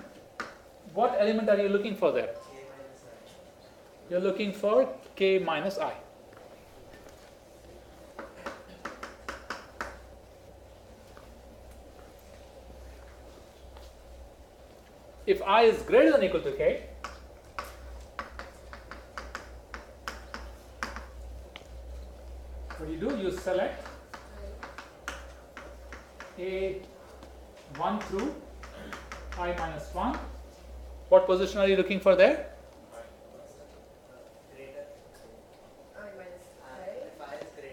What element are you looking for there? You're looking for k minus I. If I is greater than or equal to k, what do? You select A 1 through I minus 1. What position are you looking for there? I minus k.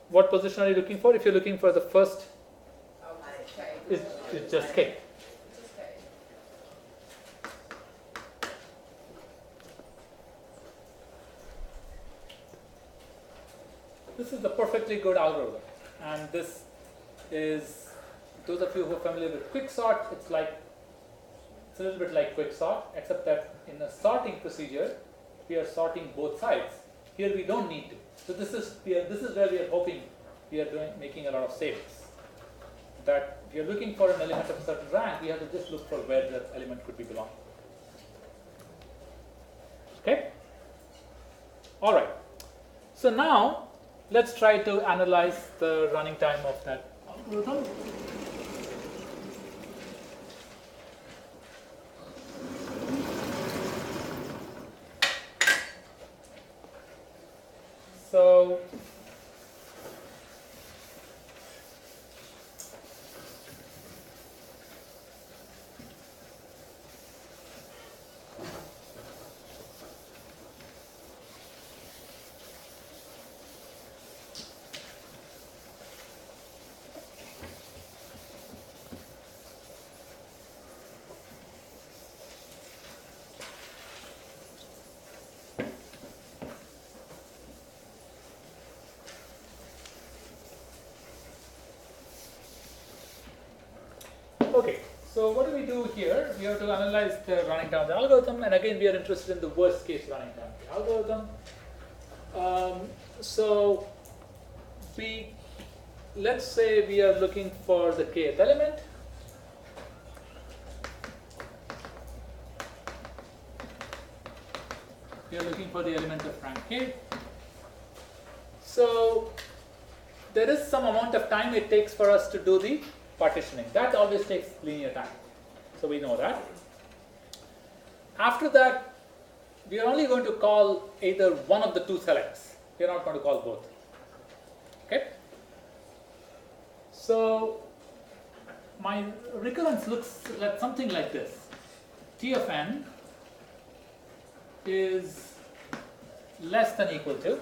What position are you looking for? If you're looking for the first, Oh, k. it's just k. It's just k. This is the perfectly good algorithm, and this is, those of you who are familiar with quicksort, it's a little bit like quicksort, except that in a sorting procedure, we are sorting both sides. Here we don't need to. So this is where we are hoping we are making a lot of savings. That if you're looking for an element of a certain rank, we have to just look for where that element could be belonging. Okay? All right. So now let's try to analyze the running time of that algorithm. So okay, so what do we do here? We have to analyze the running time of the algorithm, and again we are interested in the worst case running time of the algorithm. So we let's say we are looking for the kth element. We are looking for the element of rank k. So there is some amount of time it takes for us to do the partitioning. That always takes linear time. So we know that. After that, we are only going to call either one of the two selects. We are not going to call both. Okay? So my recurrence looks like something like this. T of n is less than equal to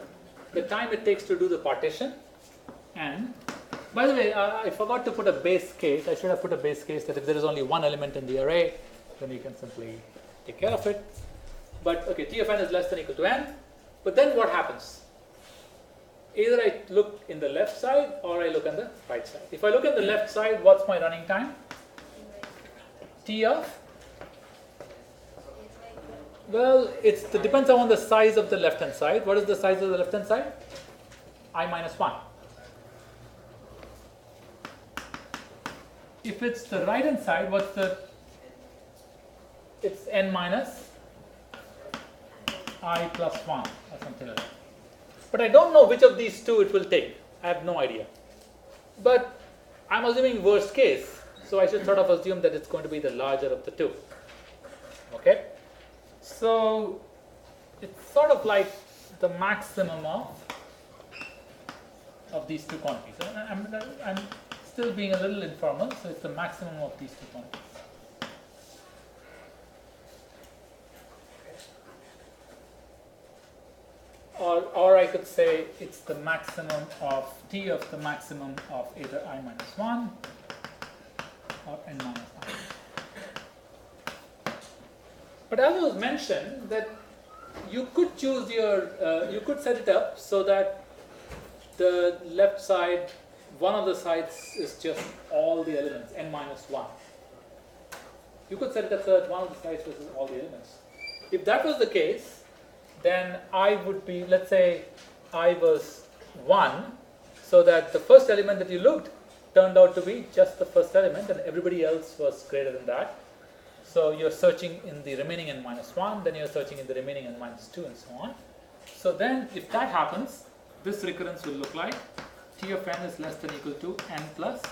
the time it takes to do the partition. And by the way, I forgot to put a base case. I should have put a base case that if there is only one element in the array, then you can simply take care of it. But okay, T of n is less than equal to n. But then what happens? Either I look in the left side or I look on the right side. If I look at the left side, what's my running time? T of? Well, it depends on the size of the left hand side. What is the size of the left hand side? I minus 1. If it's the right hand side, what's the? It's n minus I plus 1 or something like that. But I don't know which of these two it will take. I have no idea. But I'm assuming worst case, so I should sort of assume that it's going to be the larger of the two. Okay? So it's sort of like the maximum of these two quantities. I'm still being a little informal, so it's the maximum of these two quantities. Or I could say it's the maximum of T of the maximum of either I minus 1 or n minus 1. But as was mentioned, that you could choose your, you could set it up so that the left side, one of the sides is just all the elements, n minus 1. You could set it up so that one of the sides is all the elements. If that was the case, then I would be, let's say I was 1, so that the first element that you looked turned out to be just the first element and everybody else was greater than that. So you're searching in the remaining n minus 1, then you're searching in the remaining n minus 2 and so on. So then if that happens, this recurrence will look like T of n is less than equal to n plus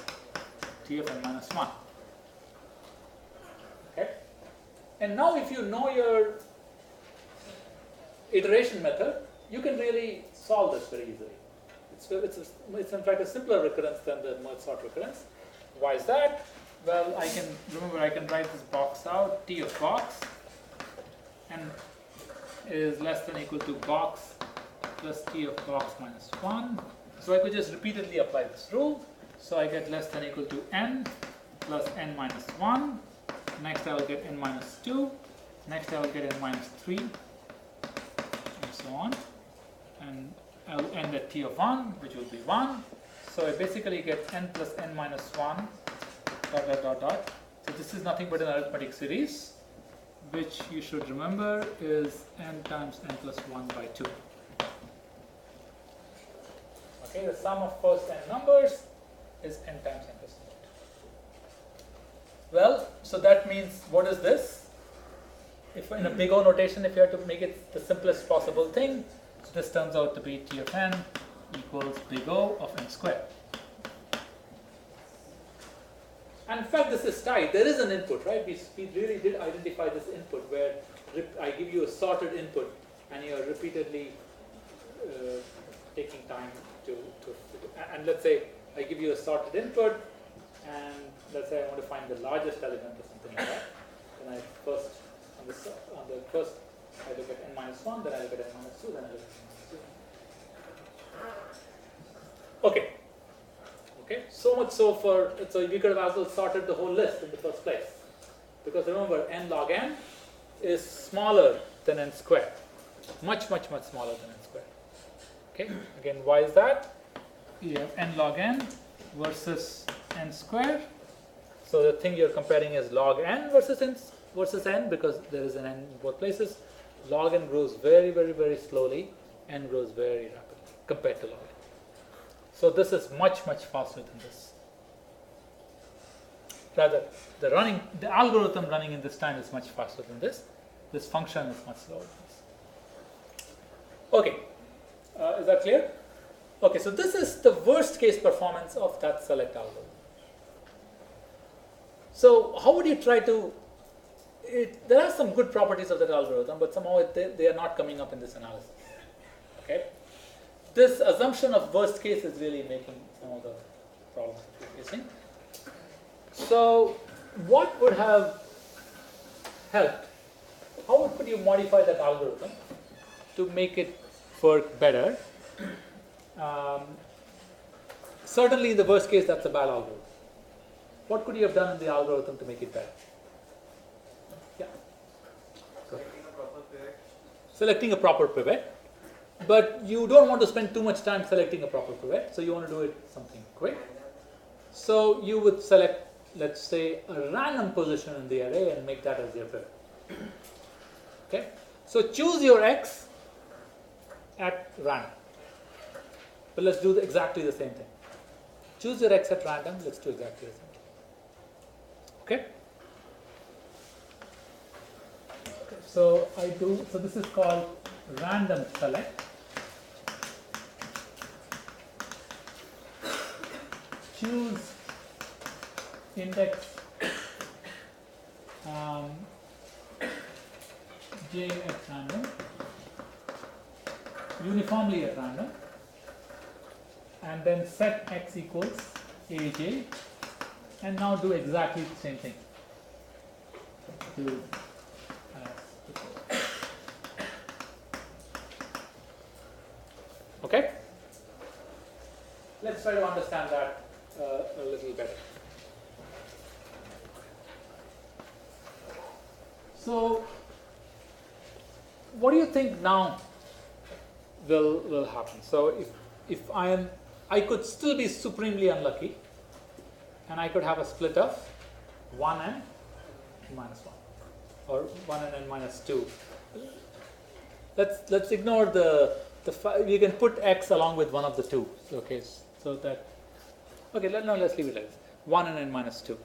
T of n minus 1. Okay? And now if you know your iteration method, you can really solve this very easily. It's in fact a simpler recurrence than the merge sort recurrence. Why is that? Well, I can write this box out. T of box n is less than equal to box plus T of box minus 1. So I could just repeatedly apply this rule. So I get less than equal to n plus n minus 1. Next I will get n minus 2. Next I will get n minus 3. So on, and I'll end at T of 1, which will be 1. So I basically get n plus n minus 1 dot dot dot dot. So this is nothing but an arithmetic series, which you should remember is n times n plus 1 by 2. Okay, the sum of first n numbers is n times n plus 2. Well, so that means what is this? If in a big O notation, if you have to make it the simplest possible thing, this turns out to be T of n equals big O of n squared. And in fact, this is tight. There is an input, right? We really did identify this input where I give you a sorted input and you are repeatedly taking time to, and let's say I give you a sorted input and let's say I want to find the largest element or something like that. Then I first, on the first, I look at n minus 1, then I look at n minus 2, then I look at n minus 2. Okay. Okay, so much so so we could have as well sorted the whole list in the first place. Because remember, n log n is smaller than n squared. Much, much, much smaller than n squared. Okay, again, why is that? You have n log n versus n squared. So the thing you're comparing is log n versus n because there is an n in both places. Log n grows very, very, very slowly. N grows very rapidly compared to log n. So this is much faster than this. Rather, the algorithm running in this time is much faster than this. This function is much slower than this. Okay, is that clear? Okay, so this is the worst case performance of that select algorithm. So how would you try to, there are some good properties of that algorithm, but somehow they are not coming up in this analysis. Okay, this assumption of worst case is really making some of the problems that we're facing. So what would have helped? How could you modify that algorithm to make it work better? Certainly in the worst case, that's a bad algorithm. What could you have done in the algorithm to make it better? Yeah. Selecting a proper pivot. But you don't want to spend too much time selecting a proper pivot, so you want to do it something quick. So you would select, let's say, a random position in the array and make that as your pivot. Okay? So choose your x at random. But let's do exactly the same thing. Choose your x at random, let's do exactly the same thing. Okay? So so this is called random select. Choose index j at random, uniformly at random, and then set x equals aj, and now do exactly the same thing. Okay? Let's try to understand that a little better. So, what do you think now will happen? So, if I could still be supremely unlucky, and I could have a split of 1n minus 1, or 1n and minus 2. Let's ignore you can put x along with one of the two. Okay, so that. Okay, let's leave it like this. 1n and minus 2.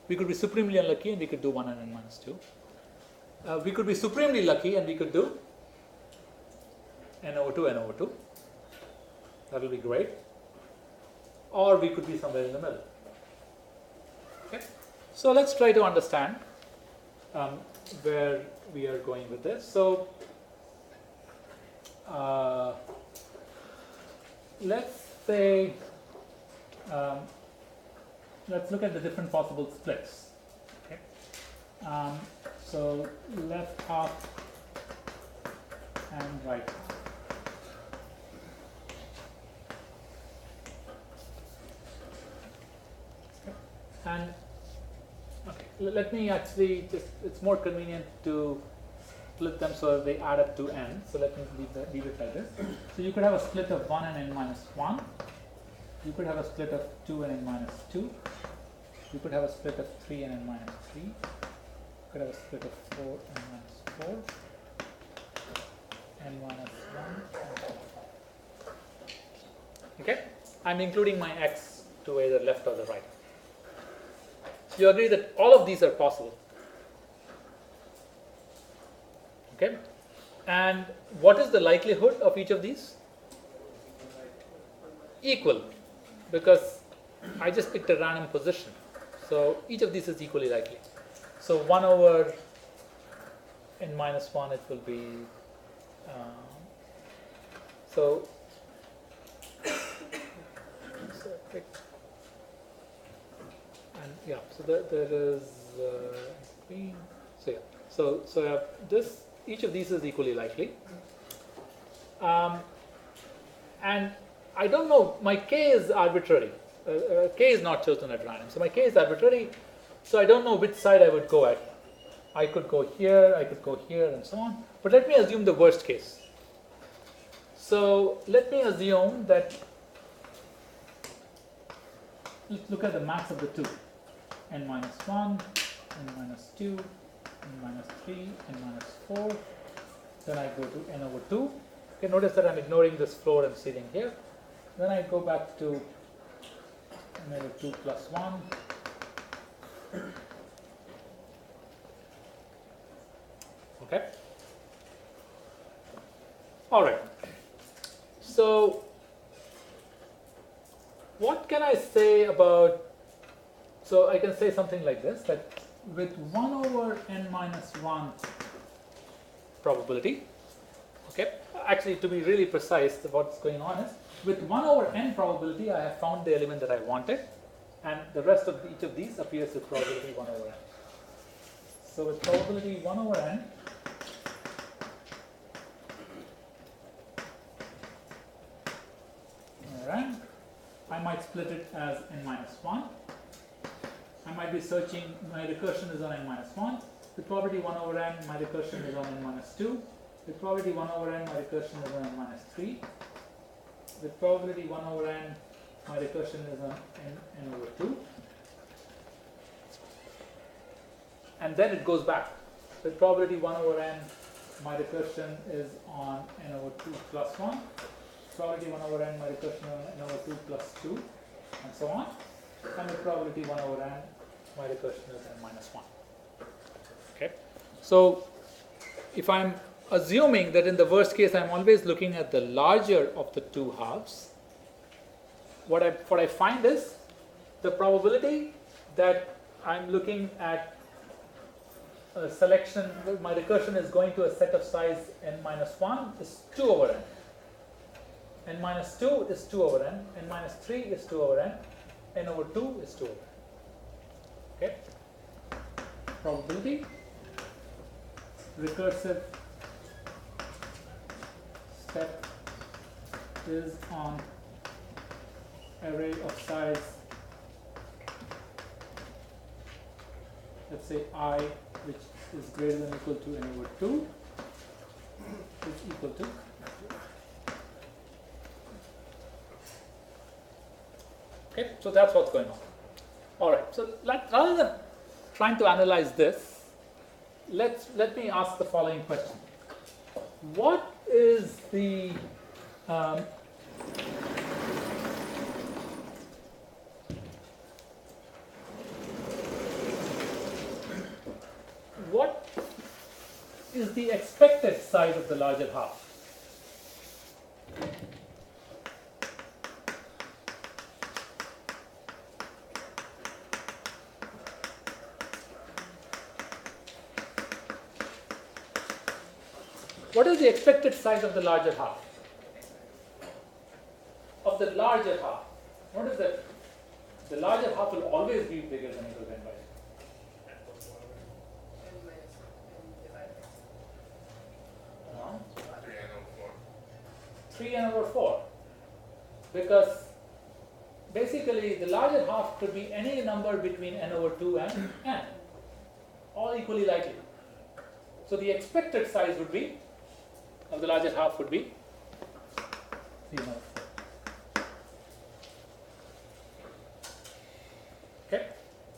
We could be supremely unlucky and we could do 1n and minus 2. We could be supremely lucky and we could do n over 2, n over 2. That will be great. Or we could be somewhere in the middle. Okay. So let's try to understand where we are going with this. So let's say let's look at the different possible splits. Okay. So left half and right half. And okay, let me actually it's more convenient to split them so that they add up to n. So let me leave it like this. So you could have a split of 1 and n minus 1. You could have a split of 2 and n minus 2. You could have a split of 3 and n minus 3. You could have a split of 4 and minus 4. N minus 1. Okay? I'm including my x to either left or the right. You agree that all of these are possible. Okay? And what is the likelihood of each of these? Equal, because I just picked a random position. So each of these is equally likely. So 1 over n minus 1, it will be, and yeah, so there is green. So yeah, so I have this. Each of these is equally likely, and I don't know. My k is arbitrary. K is not chosen at random, so my k is arbitrary. So I don't know which side I would go at. I could go here, I could go here, and so on. But let me assume the worst case. So let me assume that. Let's look at the max of the two. N minus 1, n minus 2, n minus 3, n minus 4. Then I go to n over 2. Okay, notice that I'm ignoring this floor and ceiling here. then I go back to maybe 2 plus 1. Okay. All right. So what can I say about, so I can say something like this, that with 1 over n minus 1 probability, okay, actually to be really precise, what's going on is, with 1 over n probability, I have found the element that I wanted, and the rest of each of these appears with probability 1 over n. So with probability 1 over n, rank, I might split it as n minus 1. I might be searching, my recursion is on n minus 1. With probability 1 over n, my recursion is on n minus 2. With probability 1 over n, my recursion is on n minus 3. With probability 1 over n, my recursion is on n over 2. And then it goes back. With probability 1 over n, my recursion is on n over 2 plus 1. Probability 1 over n, my recursion on n over 2 plus 2, and so on. And with probability 1 over n, my recursion is n minus 1. Okay. So if I'm assuming that in the worst case I'm always looking at the larger of the two halves, what I find is the probability that I'm looking at a selection, my recursion is going to a set of size n minus 1 is 2 over n. N minus 2 is 2 over n, n minus 3 is 2 over n, n over 2 is 2 over n. Okay? Probability, recursive step is on array of size, let's say I, which is greater than or equal to n over 2, is equal to. Okay, so that's what's going on. All right, so rather than trying to analyze this, let me ask the following question. What is the what is the expected size of the larger half? What is the expected size of the larger half? Of the larger half. What is that? The larger half will always be bigger than equal to n by 2. N minus n divided. No? 3n over 4. 3n over 4. Because basically the larger half could be any number between n over 2 and n. All equally likely. So the expected size would be, of the larger half would be 3n over 4. Okay.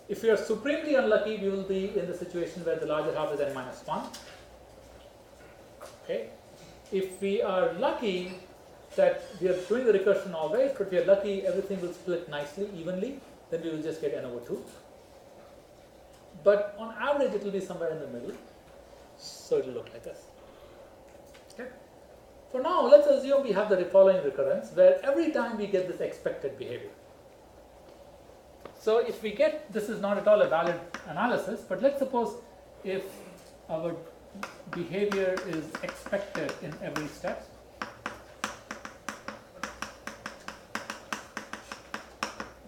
If we are supremely unlucky, we will be in the situation where the larger half is n minus 1. Okay. If we are lucky that we are doing the recursion always, but we are lucky everything will split nicely, evenly, then we will just get n over 2. But on average, it will be somewhere in the middle. So it will look like this. Okay. For now, let's assume we have the following recurrence where every time we get this expected behavior. So if we get, this is not at all a valid analysis, but let's suppose if our behavior is expected in every step,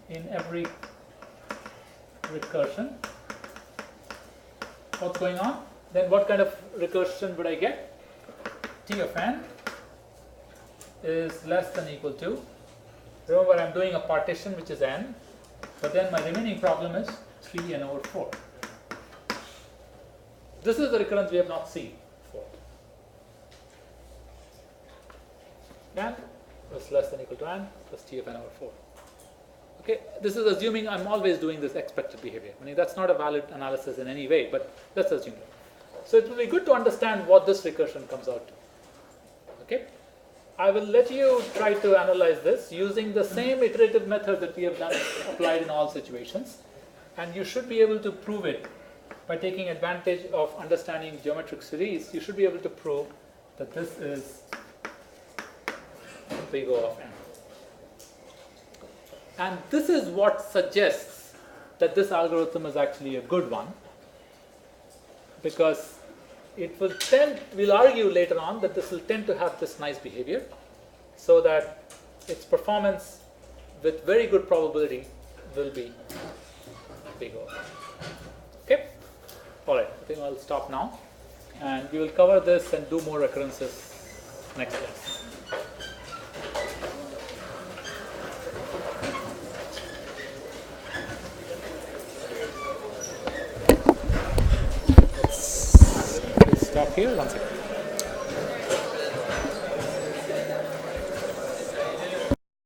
in every recursion, what's going on? Then what kind of recursion would I get? T of n is less than or equal to, remember I'm doing a partition which is n, but then my remaining problem is 3n over 4. This is the recurrence we have not seen before. N is less than or equal to n plus t of n over 4. Okay, this is assuming I'm always doing this expected behavior. I mean, that's not a valid analysis in any way, but let's assume that. So it will be good to understand what this recursion comes out to. Okay, I will let you try to analyze this using the same iterative method that we have done applied in all situations. And you should be able to prove it by taking advantage of understanding geometric series. You should be able to prove that this is big O of n. And this is what suggests that this algorithm is actually a good one, because it will tend, we'll argue later on that this will tend to have this nice behavior, so that its performance with very good probability will be big O. Okay? Alright, I think I'll stop now, and we will cover this and do more recurrences next class. Let's stop here 1 second.